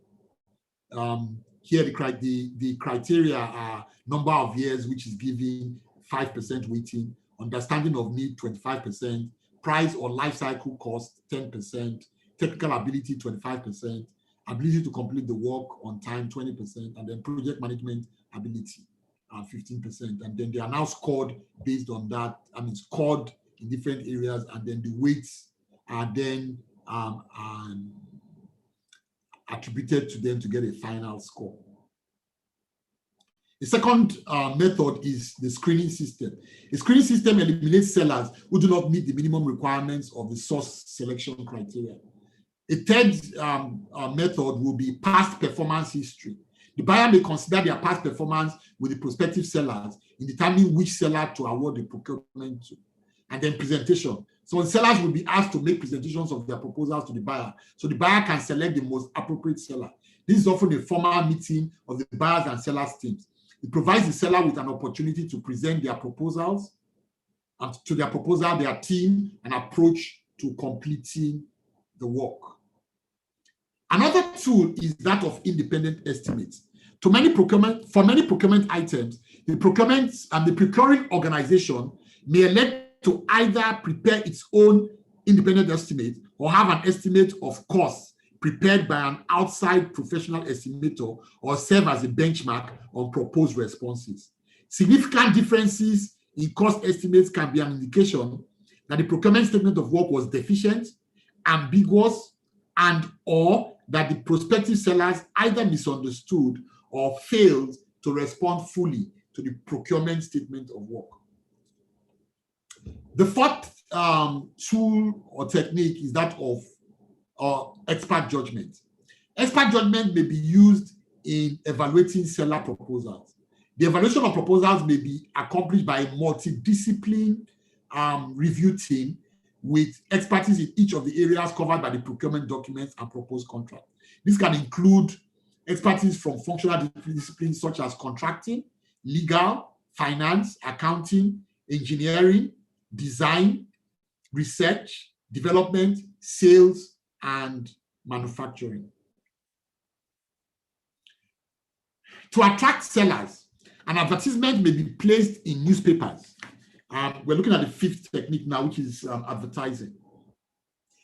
Here, the criteria are number of years, which is giving 5% weighting, understanding of need, 25%, price or life cycle cost, 10%, technical ability, 25%, ability to complete the work on time, 20%, and then project management ability, 15%. And then they are now scored based on that, scored in different areas, and then the weights are then attributed to them to get a final score. The second method is the screening system. The screening system eliminates sellers who do not meet the minimum requirements of the source selection criteria. A third method will be past performance history. The buyer may consider their past performance with the prospective sellers in determining which seller to award the procurement to. And then presentation. So the sellers will be asked to make presentations of their proposals to the buyer, so the buyer can select the most appropriate seller. This is often a formal meeting of the buyers and sellers teams. It provides the seller with an opportunity to present their proposals, and to their proposal, their team, and approach to completing the work. Another tool is that of independent estimates. For many procurement items, the procuring organization may elect to either prepare its own independent estimate or have an estimate of costs prepared by an outside professional estimator or serve as a benchmark on proposed responses. Significant differences in cost estimates can be an indication that the procurement statement of work was deficient, ambiguous, and or that the prospective sellers either misunderstood or failed to respond fully to the procurement statement of work. The fourth tool or technique is that of expert judgment. Expert judgment may be used in evaluating seller proposals. The evaluation of proposals may be accomplished by a multidisciplinary review team with expertise in each of the areas covered by the procurement documents and proposed contract. This can include expertise from functional disciplines such as contracting, legal, finance, accounting, engineering, design, research, development, sales, and manufacturing. To attract sellers, an advertisement may be placed in newspapers. We're looking at the fifth technique now, which is advertising.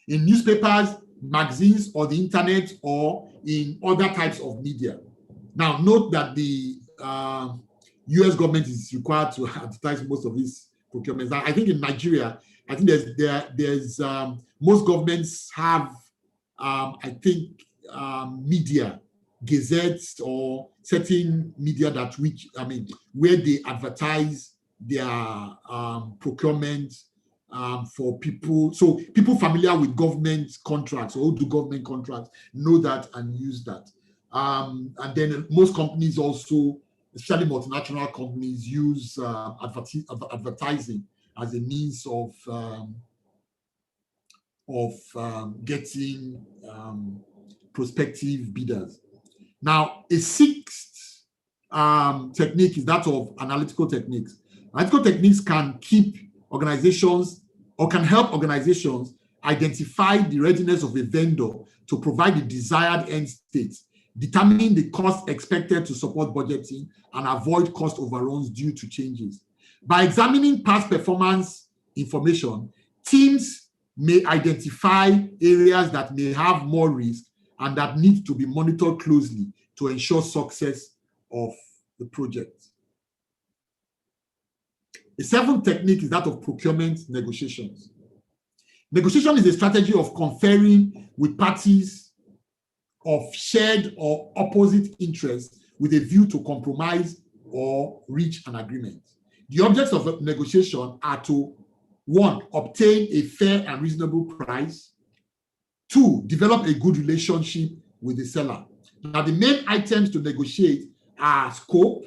In newspapers, magazines, or the internet, or in other types of media. Now, note that the US government is required to advertise most of these procurements. I think in Nigeria, I think there's most governments have, media, gazettes, or certain media where they advertise their procurement for people. So people familiar with government contracts or who do government contracts know that and use that. And then most companies also, especially multinational companies, use advertising as a means of getting prospective bidders. Now, a sixth technique is that of analytical techniques. Analytical techniques can keep organizations or can help organizations identify the readiness of a vendor to provide the desired end state, determining the cost expected to support budgeting and avoid cost overruns due to changes. By examining past performance information, teams may identify areas that may have more risk and that need to be monitored closely to ensure success of the project. A seventh technique is that of procurement negotiations. Negotiation is a strategy of conferring with parties of shared or opposite interests with a view to compromise or reach an agreement. The objects of negotiation are to, 1, obtain a fair and reasonable price. 2, develop a good relationship with the seller. Now, the main items to negotiate are scope,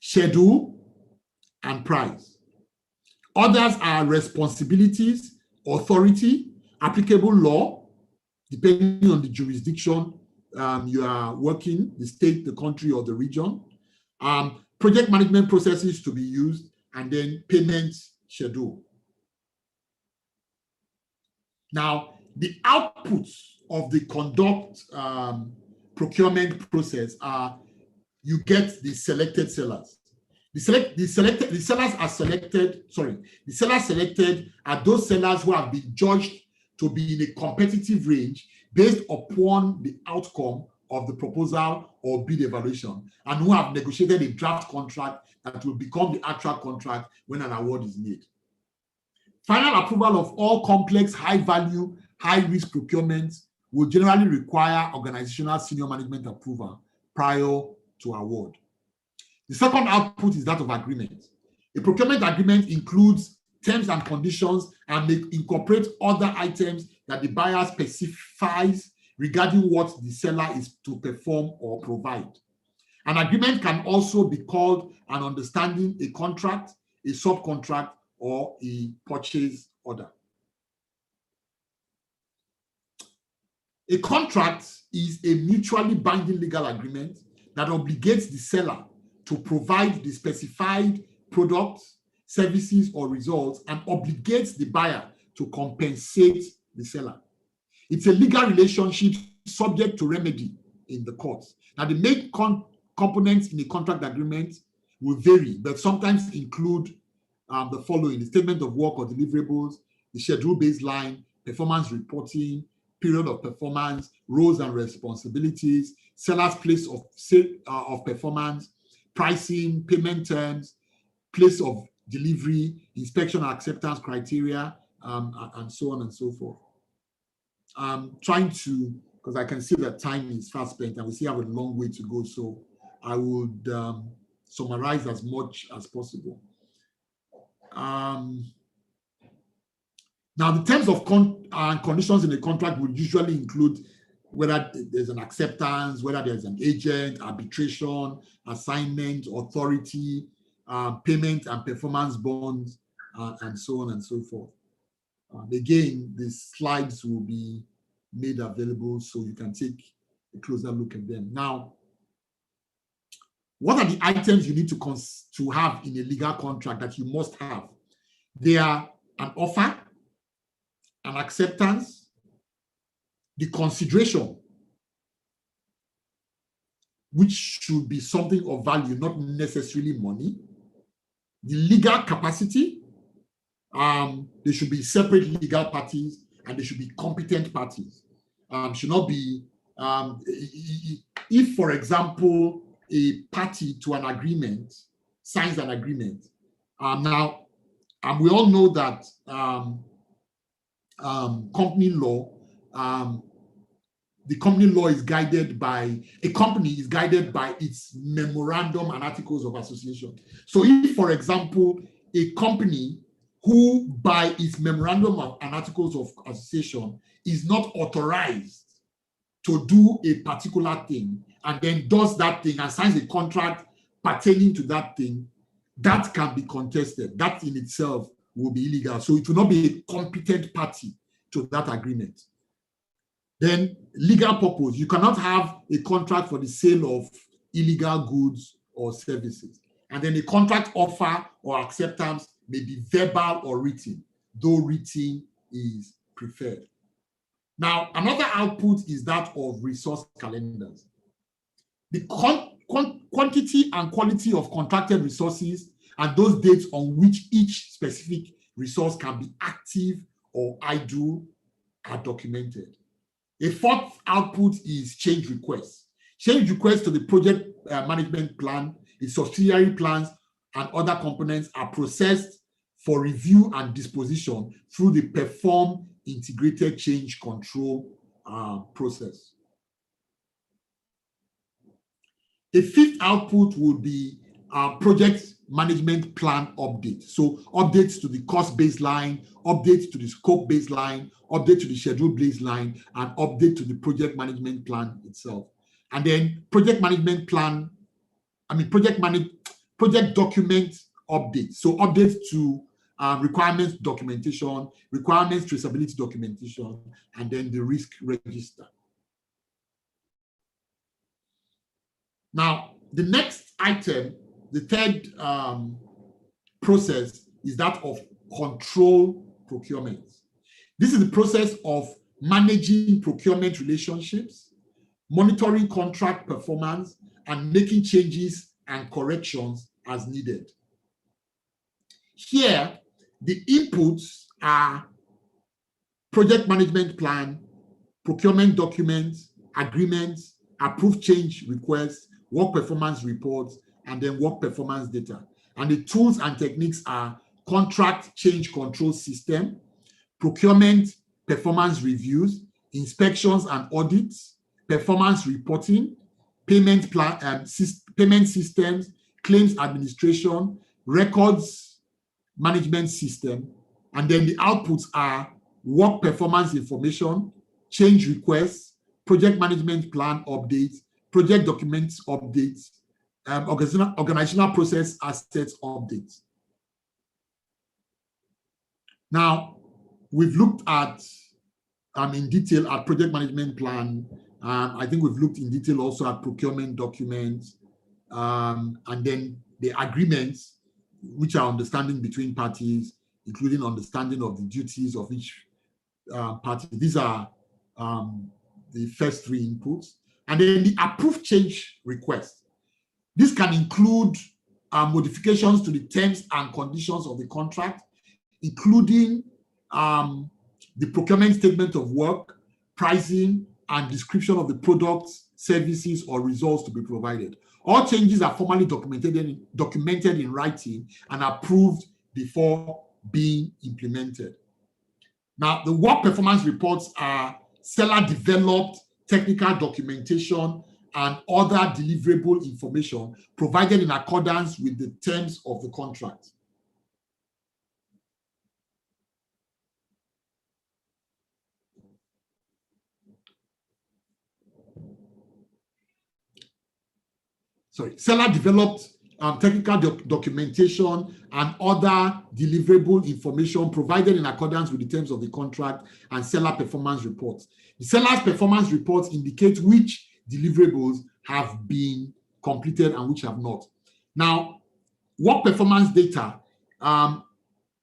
schedule, and price. Others are responsibilities, authority, applicable law, depending on the jurisdiction you are working, the state, the country, or the region, project management processes to be used, and then payment schedule. Now, the outputs of the conduct procurement process are you get the selected sellers. The sellers are selected, the sellers selected are those sellers who have been judged to be in a competitive range based upon the outcome of the proposal or bid evaluation, and who have negotiated a draft contract that will become the actual contract when an award is made. Final approval of all complex, high-value, high-risk procurements will generally require organizational senior management approval prior to award. The second output is that of agreement. A procurement agreement includes terms and conditions and may incorporate other items that the buyer specifies regarding what the seller is to perform or provide. An agreement can also be called an understanding, a contract, a subcontract, or a purchase order. A contract is a mutually binding legal agreement that obligates the seller to provide the specified products, services, or results, and obligates the buyer to compensate the seller. It's a legal relationship subject to remedy in the courts. Now, the main components in a contract agreement will vary, but sometimes include the following: the statement of work or deliverables, the schedule baseline, performance reporting, period of performance, roles and responsibilities, seller's place of performance, pricing, payment terms, place of delivery, inspection and acceptance criteria, and so on and so forth. I'm trying to, because I can see that time is fast spent and we still have a long way to go, so I would summarize as much as possible. Now, the terms of conditions in a contract would usually include whether there's an acceptance, whether there's an agent, arbitration, assignment, authority, payment and performance bonds, and so on and so forth. Again, the slides will be made available so you can take a closer look at them. Now, what are the items you need to have in a legal contract that you must have? They are an offer, an acceptance, the consideration, which should be something of value, not necessarily money, the legal capacity, there should be separate legal parties and there should be competent parties. Should not be, if, for example, a party to an agreement signs an agreement. Now, we all know that company law, the company law is guided by, a company is guided by its memorandum and articles of association. So if, for example, a company who by its memorandum and articles of association is not authorized to do a particular thing and then does that thing and signs a contract pertaining to that thing, that can be contested. That in itself will be illegal. So it will not be a competent party to that agreement. Then legal purpose. You cannot have a contract for the sale of illegal goods or services. And then a contract offer or acceptance may be verbal or written, though written is preferred. Now, another output is that of resource calendars. The quantity and quality of contracted resources and those dates on which each specific resource can be active or idle are documented. A fourth output is change requests. Change requests to the project management plan its subsidiary plans, and other components are processed for review and disposition through the Perform Integrated Change Control process. A fifth output would be project management plan update. So updates to the cost baseline, updates to the scope baseline, update to the schedule baseline, and update to the project management plan itself. And then project document updates. So updates to requirements documentation, requirements traceability documentation, and then the risk register. Now, the next item, the third process, is that of control procurement. This is the process of managing procurement relationships, monitoring contract performance, and making changes and corrections as needed. Here, the inputs are project management plan, procurement documents, agreements, approved change requests, work performance reports, and then work performance data. And the tools and techniques are contract change control system, procurement performance reviews, inspections and audits, performance reporting, payment systems, claims administration, records management system. And then the outputs are work performance information, change requests, project management plan updates, project documents updates, organizational process assets updates. Now, we've looked at in detail at project management plan. I think we've looked in detail also at procurement documents, and then the agreements, which are understanding between parties, including understanding of the duties of each party. These are the first three inputs. And then the approved change request. This can include modifications to the terms and conditions of the contract, including the procurement statement of work, pricing, and description of the products, services, or results to be provided. All changes are formally documented in writing and approved before being implemented. Now, the work performance reports are seller-developed technical documentation and other deliverable information provided in accordance with the terms of the contract. Seller-developed technical documentation and other deliverable information provided in accordance with the terms of the contract, and seller performance reports. The seller's performance reports indicate which deliverables have been completed and which have not. Now, work performance data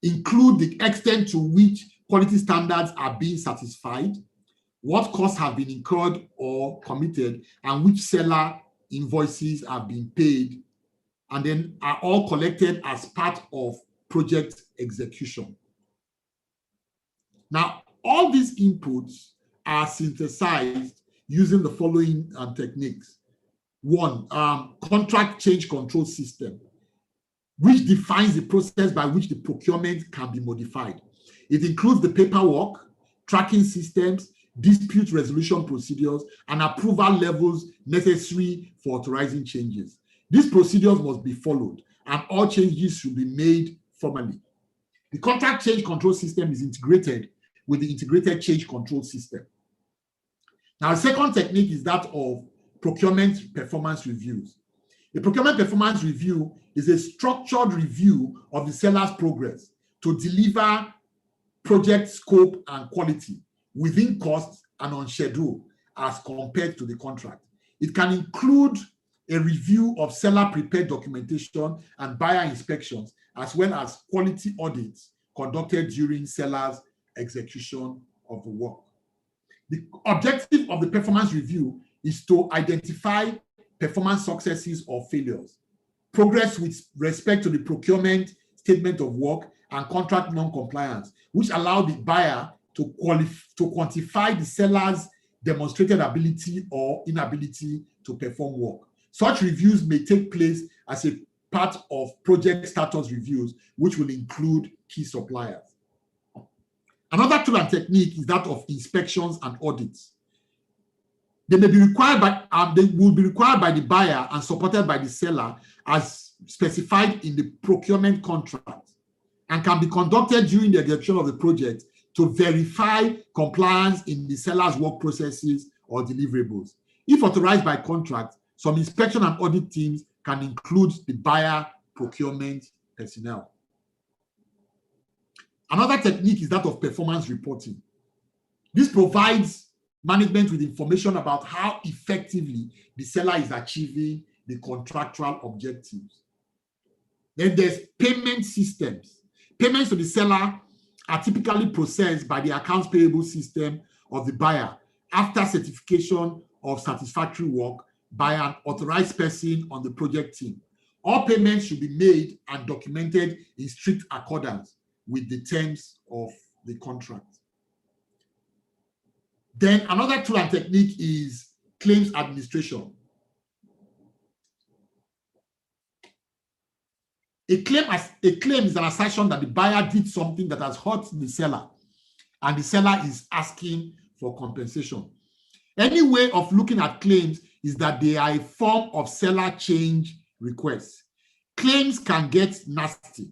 include the extent to which quality standards are being satisfied, what costs have been incurred or committed, and which seller invoices have been paid, and then are all collected as part of project execution. Now, all these inputs are synthesized using the following techniques. One, contract change control system, which defines the process by which the procurement can be modified. It includes the paperwork, tracking systems, dispute resolution procedures, and approval levels necessary for authorizing changes. These procedures must be followed, and all changes should be made formally. The contract change control system is integrated with the integrated change control system. Now, the second technique is that of procurement performance reviews. The procurement performance review is a structured review of the seller's progress to deliver project scope and quality within cost and on schedule as compared to the contract. It can include a review of seller prepared documentation and buyer inspections, as well as quality audits conducted during seller's execution of the work. The objective of the performance review is to identify performance successes or failures, progress with respect to the procurement statement of work, and contract non-compliance, which allow the buyer to quantify the seller's demonstrated ability or inability to perform work. Such reviews may take place as a part of project status reviews, which will include key suppliers. Another tool and technique is that of inspections and audits. They may be required by they will be required by the buyer and supported by the seller as specified in the procurement contract, and can be conducted during the execution of the project to verify compliance in the seller's work processes or deliverables. If authorized by contract, some inspection and audit teams can include the buyer procurement personnel. Another technique is that of performance reporting. This provides management with information about how effectively the seller is achieving the contractual objectives. Then there's payment systems. Payments to the seller are typically processed by the accounts payable system of the buyer after certification of satisfactory work by an authorized person on the project team. All payments should be made and documented in strict accordance with the terms of the contract. Then another tool and technique is claims administration. A claim is an assertion that the buyer did something that has hurt the seller, and the seller is asking for compensation. Any way of looking at claims is that they are a form of seller change requests. Claims can get nasty.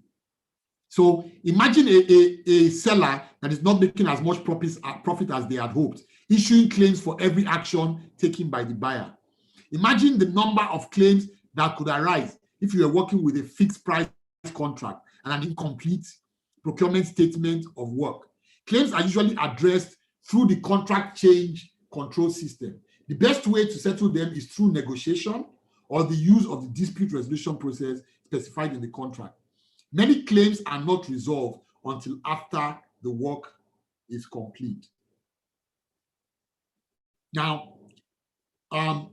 So imagine a seller that is not making as much profit as they had hoped, issuing claims for every action taken by the buyer. Imagine the number of claims that could arise if you are working with a fixed price contract and an incomplete procurement statement of work. Claims are usually addressed through the contract change control system. The best way to settle them is through negotiation or the use of the dispute resolution process specified in the contract. Many claims are not resolved until after the work is complete. Now,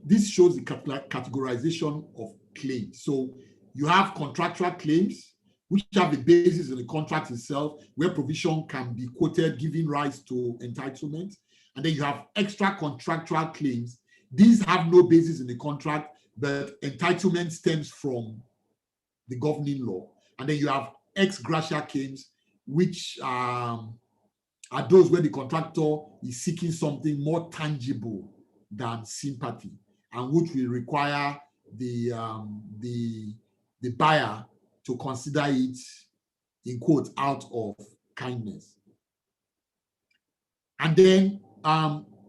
this shows the categorization of claims. So you have contractual claims, which have a basis in the contract itself, where provision can be quoted, giving rise to entitlement. And then you have extra contractual claims. These have no basis in the contract, but entitlement stems from the governing law. And then you have ex gratia claims, which are those where the contractor is seeking something more tangible than sympathy, and which will require the buyer to consider it, in quotes, out of kindness. And then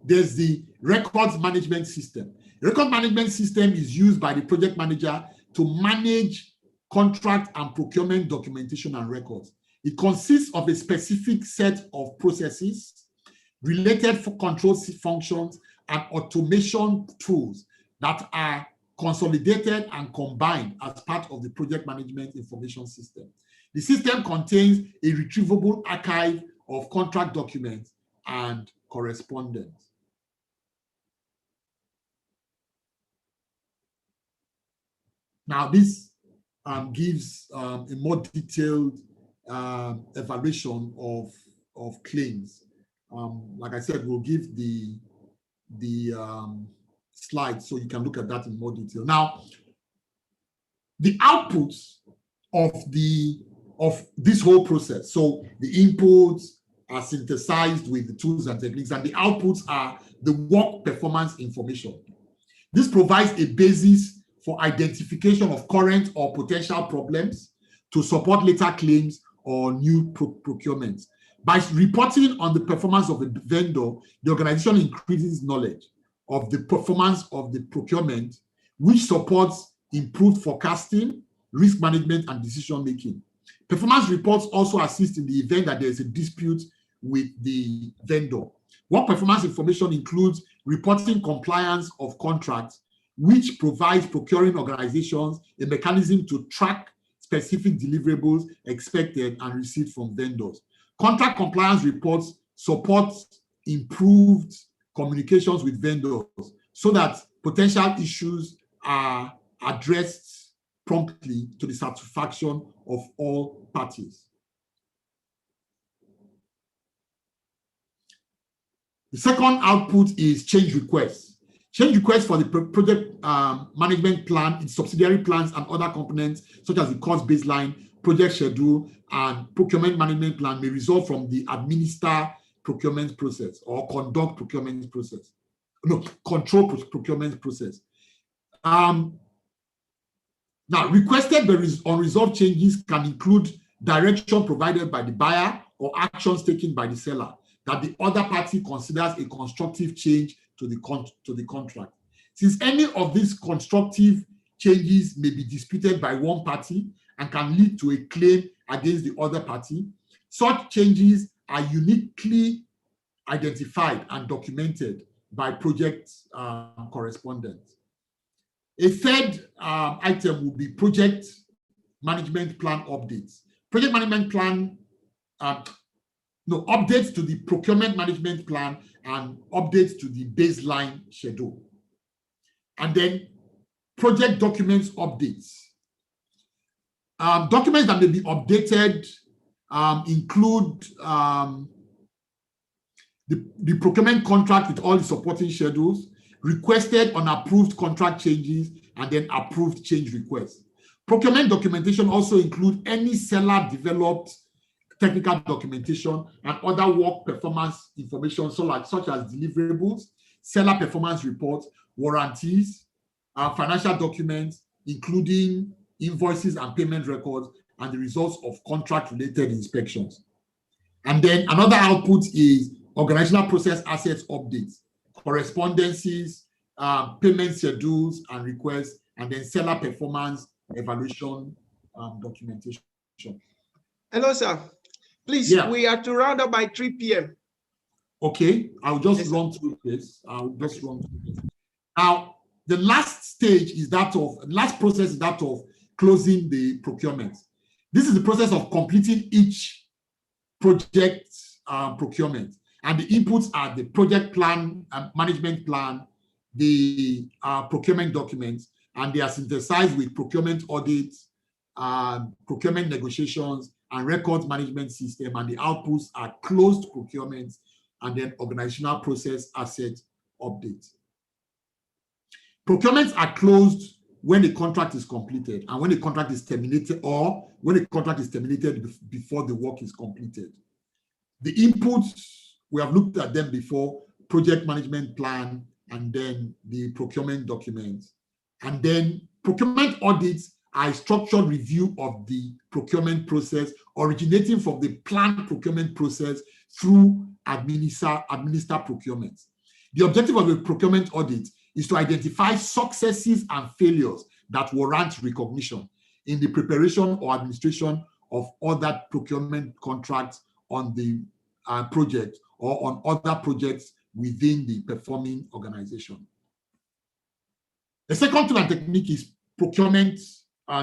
there's the records management system. The record management system is used by the project manager to manage contract and procurement documentation and records. It consists of a specific set of processes, related for control functions, and automation tools that are consolidated and combined as part of the project management information system. The system contains a retrievable archive of contract documents and correspondence. Now, this gives a more detailed evaluation of claims. Like I said, we'll give the slides so you can look at that in more detail. Now, the outputs of this whole process. So the inputs are synthesized with the tools and techniques, and the outputs are the work performance information. This provides a basis for identification of current or potential problems to support later claims or new procurements. By reporting on the performance of a vendor, the organization increases knowledge of the performance of the procurement, which supports improved forecasting, risk management, and decision-making. Performance reports also assist in the event that there is a dispute with the vendor. Work performance information includes reporting compliance of contracts, which provides procuring organizations a mechanism to track specific deliverables expected and received from vendors. Contract compliance reports support improved communications with vendors so that potential issues are addressed promptly to the satisfaction of all parties. The second output is change requests. Change requests for the project management plan, its subsidiary plans, and other components, such as the cost baseline, project schedule, and procurement management plan, may result from the administer procurement process or conduct procurement process. No, control procurement process. Now, requested unresolved changes can include direction provided by the buyer or actions taken by the seller that the other party considers a constructive change to the contract. Since any of these constructive changes may be disputed by one party and can lead to a claim against the other party, such changes are uniquely identified and documented by project correspondents. A third item will be project management plan updates. Project management plan, updates to the procurement management plan and updates to the baseline schedule. And then project documents updates. Documents that may be updated include the procurement contract with all the supporting schedules, requested unapproved contract changes, and then approved change requests. Procurement documentation also includes any seller-developed technical documentation and other work performance information, such as deliverables, seller performance reports, warranties, financial documents, including invoices and payment records, and the results of contract-related inspections. And then another output is organizational process assets updates, correspondences, payment schedules and requests, and then seller performance evaluation documentation. Hello, sir. Please, we are to round up by 3 p.m. Okay, I'll just run through this. Now, the last stage is last process is that of closing the procurement. This is the process of completing each project procurement. And the inputs are the project plan, management plan, the procurement documents, and they are synthesized with procurement audits, procurement negotiations, and records management system. And the outputs are closed procurements and then organizational process asset updates. Procurements are closed when the contract is completed and when the contract is terminated, or when the contract is terminated before the work is completed. The inputs, we have looked at them before: project management plan, and then the procurement documents. And then procurement audits are a structured review of the procurement process, originating from the planned procurement process through administer procurement. The objective of a procurement audit is to identify successes and failures that warrant recognition in the preparation or administration of other procurement contracts on the project or on other projects within the performing organization. The second tool and technique is procurement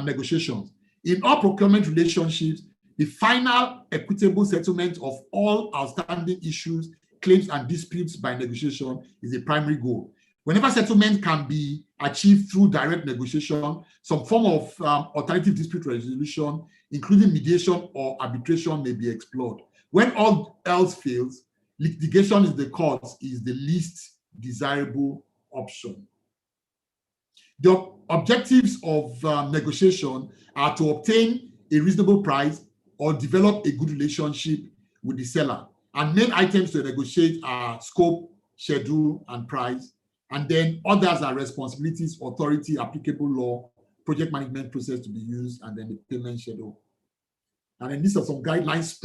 negotiations. In all procurement relationships, the final equitable settlement of all outstanding issues, claims, and disputes by negotiation is a primary goal. Whenever settlement can be achieved through direct negotiation, some form of alternative dispute resolution, including mediation or arbitration, may be explored. When all else fails, litigation is the least desirable option. The objectives of negotiation are to obtain a reasonable price or develop a good relationship with the seller. And main items to negotiate are scope, schedule, and price. And then others are responsibilities, authority, applicable law, project management process to be used, and then the payment schedule. And then these are some guidelines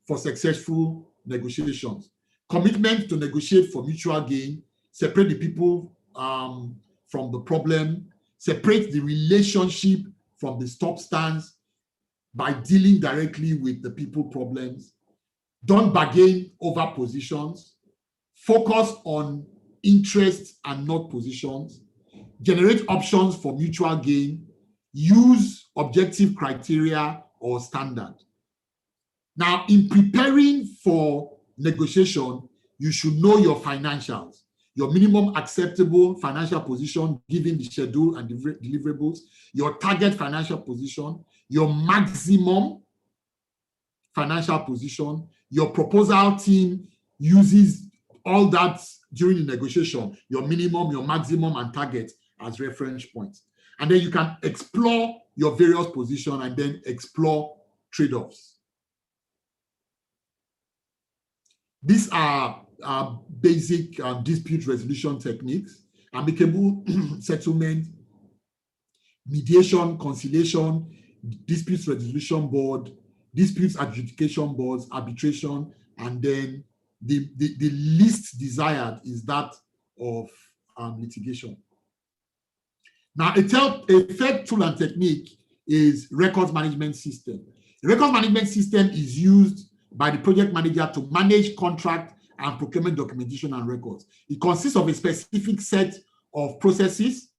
for successful negotiations. Commitment to negotiate for mutual gain, separate the people from the problem, separate the relationship from the substance by dealing directly with the people problems. Don't bargain over positions. Focus on interests and not positions. Generate options for mutual gain. Use objective criteria or standard. Now, in preparing for negotiation, you should know your financials, your minimum acceptable financial position given the schedule and deliverables, your target financial position, your maximum financial position. Your proposal team uses all that during the negotiation your minimum, your maximum, and target as reference points. And then you can explore your various positions and then explore trade-offs. These are basic dispute resolution techniques: amicable settlement, mediation, conciliation, dispute resolution board, disputes adjudication boards, arbitration, and then the least desired is that of litigation. Now, a third tool and technique is records management system. The records management system is used by the project manager to manage contract and procurement documentation and records. It consists of a specific set of processes,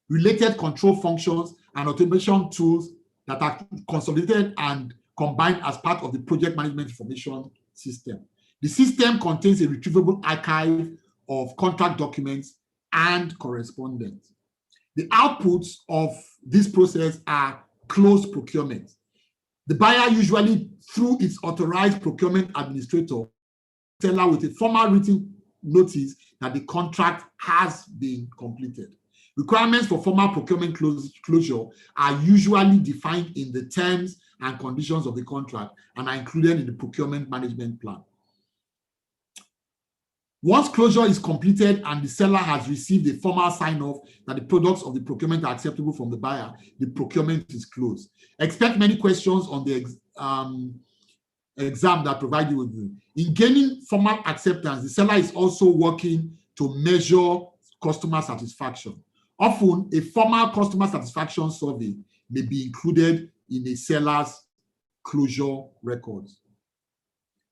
related control functions, and automation tools that are consolidated and combined as part of the project management information system. The system contains a retrievable archive of contract documents and correspondence. The outputs of this process are closed procurement. The buyer, usually through its authorized procurement administrator, seller with a formal written notice that the contract has been completed. Requirements for formal procurement closure are usually defined in the terms and conditions of the contract and are included in the procurement management plan. Once closure is completed and the seller has received a formal sign-off that the products of the procurement are acceptable from the buyer, the procurement is closed. Expect many questions on the exam that provide you with them. In gaining formal acceptance, the seller is also working to measure customer satisfaction. Often, a formal customer satisfaction survey may be included in a seller's closure records.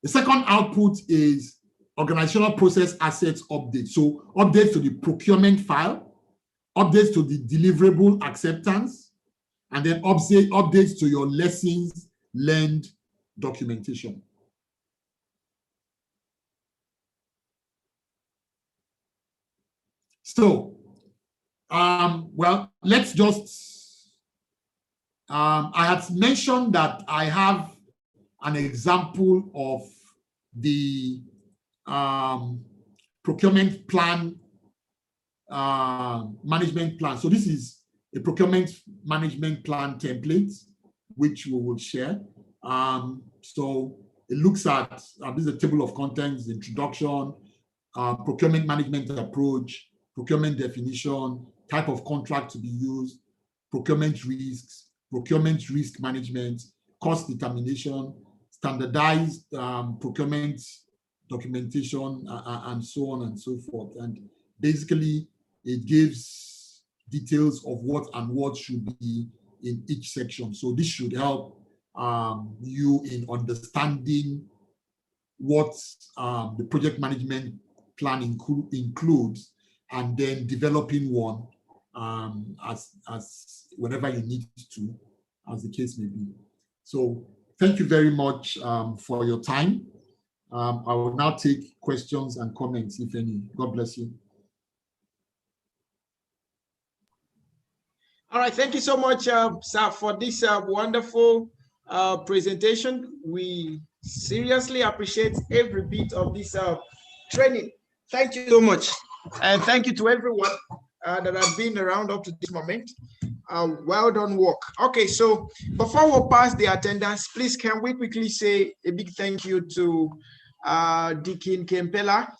The second output is organizational process assets updates. So updates to the procurement file, updates to the deliverable acceptance, and then updates to your lessons learned documentation. So, well, let's just, I had mentioned that I have an example of the procurement plan, management plan. So this is a procurement management plan template, which we will share. So it looks at, this is a table of contents, introduction, procurement management approach, procurement definition, type of contract to be used, procurement risks, procurement risk management, cost determination, standardized procurement documentation, and so on and so forth. And basically, it gives details of what and what should be in each section. So this should help you in understanding what the project management plan includes, and then developing one as whenever you need to, as the case may be. So thank you very much for your time. I will now take questions and comments, if any. God bless you. All right, thank you so much, sir, for this wonderful presentation. We seriously appreciate every bit of this training. Thank you so much. And thank you to everyone that has been around up to this moment. Well done work. Okay, so before we pass the attendance, please can we quickly say a big thank you to Deacon Pela.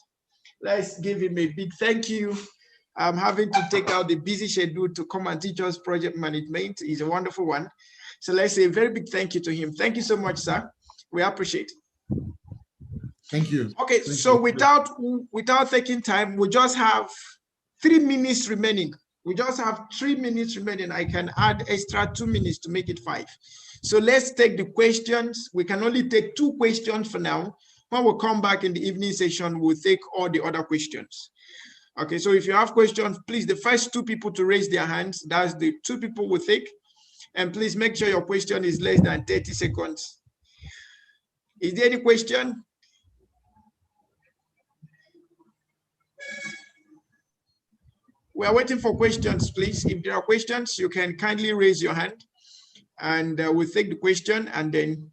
Let's give him a big thank you. I'm having to take out the busy schedule to come and teach us project management. He's a wonderful one. So let's say a very big thank you to him. Thank you so much, sir. We appreciate it. Thank you. Okay, so without taking time, we just have 3 minutes remaining. We just have 3 minutes remaining. I can add extra 2 minutes to make it 5. So let's take the questions. We can only take 2 questions for now. When we come back in the evening session, we'll take all the other questions. Okay, so if you have questions, please, the first 2 people to raise their hands, that's the 2 people we'll take. And please make sure your question is less than 30 seconds. Is there any question? We are waiting for questions, please. If there are questions, you can kindly raise your hand and we'll take the question, and then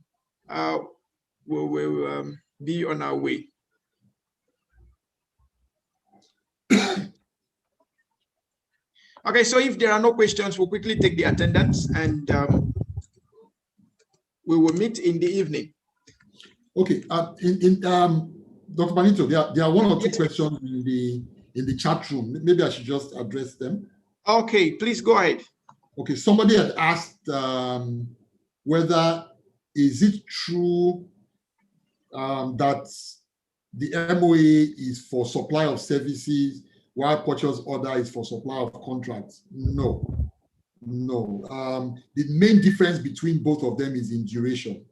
we'll be on our way. Okay, so if there are no questions, we'll quickly take the attendance and we will meet in the evening. Okay, Dr. Benito, there are one or two questions in the chat room. Maybe I should just address them. Okay, please go ahead. Okay, somebody had asked whether is it true that the MOA is for supply of services while purchase order is for supply of contracts? No. The main difference between both of them is in duration.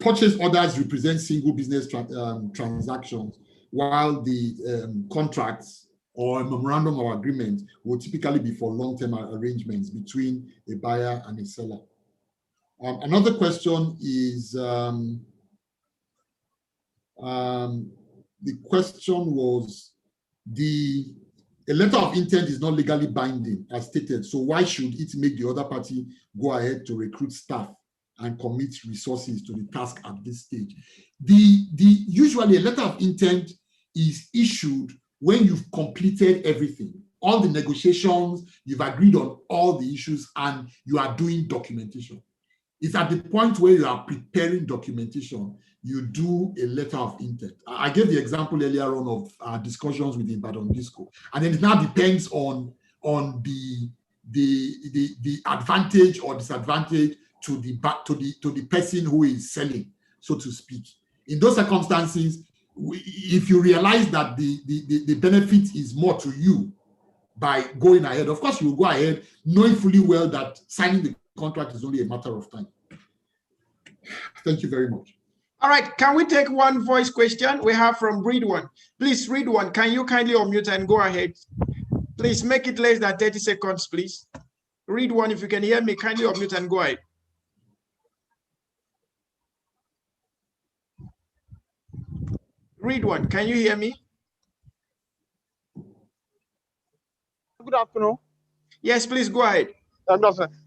Purchase orders represent single business transactions, while the contracts or a memorandum of agreement will typically be for long-term arrangements between a buyer and a seller. Another question is, the question was, a letter of intent is not legally binding as stated, so why should it make the other party go ahead to recruit staff and commit resources to the task at this stage? Usually a letter of intent is issued when you've completed everything, all the negotiations, you've agreed on all the issues, and you are doing documentation. It's at the point where you are preparing documentation, you do a letter of intent. I gave the example earlier on of discussions with the Ibadan Disco, and then it now depends on the advantage or disadvantage to the person who is selling, so to speak. In those circumstances, if you realize that the benefit is more to you by going ahead, of course you will go ahead knowing fully well that signing the contract is only a matter of time. Thank you very much. All right, can we take one voice question? We have from Read1. Please, Read1, can you kindly unmute and go ahead? Please make it less than 30 seconds, please. Read1, if you can hear me, kindly unmute and go ahead. Read1, can you hear me? Good afternoon. Yes, please go ahead.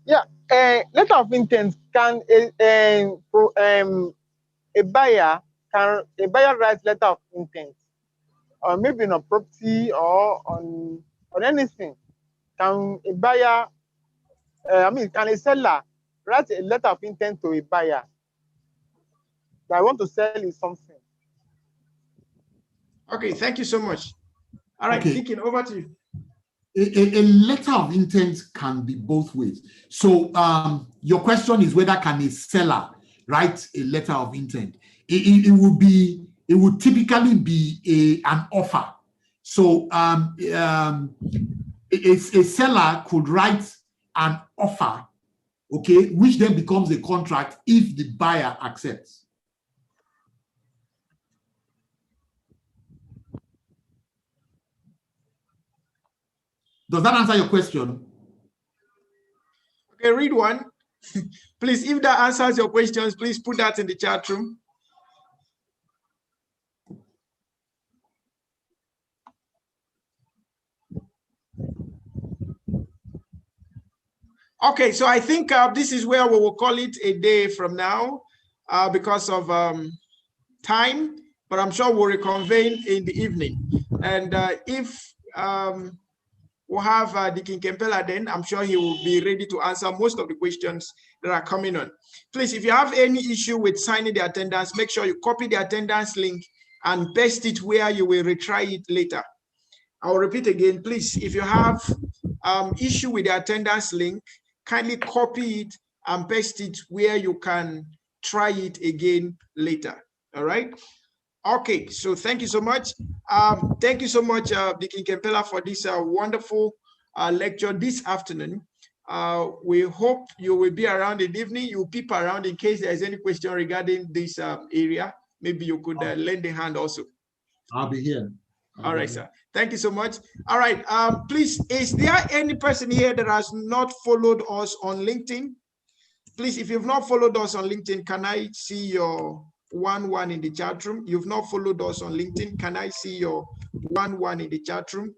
Yeah, letter of intent, can a buyer write letter of intent, or maybe on a property or on anything? Can a buyer, can a seller write a letter of intent to a buyer that I want to sell you something? Okay, thank you so much. All right, okay. Deacon, over to you. A letter of intent can be both ways. So your question is whether can a seller write a letter of intent? It would typically be an offer. So a seller could write an offer, okay, which then becomes a contract if the buyer accepts. Does that answer your question? Okay, Read1. Please, if that answers your questions, please put that in the chat room. Okay, so I think this is where we will call it a day from now because of time, but I'm sure we'll reconvene in the evening. And if we'll have Deacon Pela then, I'm sure he will be ready to answer most of the questions that are coming on. Please, if you have any issue with signing the attendance, make sure you copy the attendance link and paste it where you will retry it later. I'll repeat again, please, if you have issue with the attendance link, kindly copy it and paste it where you can try it again later. All right. Okay, so thank you so much. Thank you so much, Deacon Pela, for this wonderful lecture this afternoon. We hope you will be around in the evening. You'll peep around in case there's any question regarding this area. Maybe you could lend a hand also. I'll be here. All right, sir. Thank you so much. All right, please, is there any person here that has not followed us on LinkedIn? Please, if you've not followed us on LinkedIn, can I see your 1-1 in the chat room? You've not followed us on LinkedIn. Can I see your 1-1 in the chat room?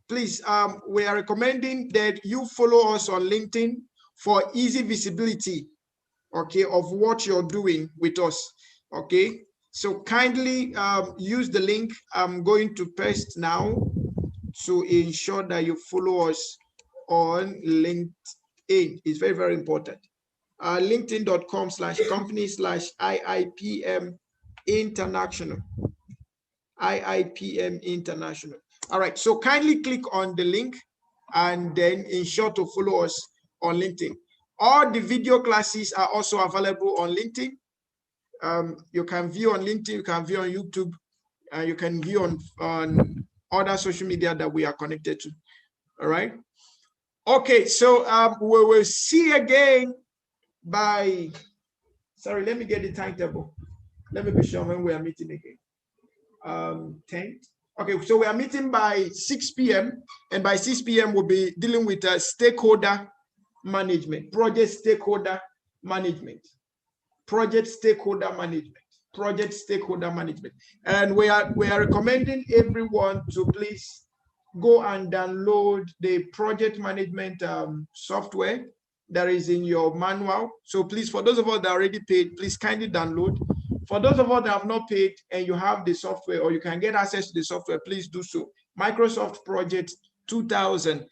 Please, we are recommending that you follow us on LinkedIn for easy visibility, okay, of what you're doing with us, okay? So kindly use the link I'm going to paste now to ensure that you follow us on LinkedIn. It's very, very important. LinkedIn.com/company/IIPM International. IIPM International. All right, so kindly click on the link and then ensure to follow us on LinkedIn. All the video classes are also available on LinkedIn. You can view on LinkedIn, you can view on YouTube, you can view on other social media that we are connected to. All right. Okay, so we will see again by, sorry, let me get the timetable. Let me be sure when we are meeting again. 10th. Okay, so we are meeting by 6 p.m. and by 6 p.m. we'll be dealing with stakeholder management, project stakeholder management, project stakeholder management, project stakeholder management. And we are recommending everyone to please go and download the project management software that is in your manual. So please, for those of us that already paid, please kindly download. For those of us that have not paid and you have the software or you can get access to the software, please do so. Microsoft Project 2000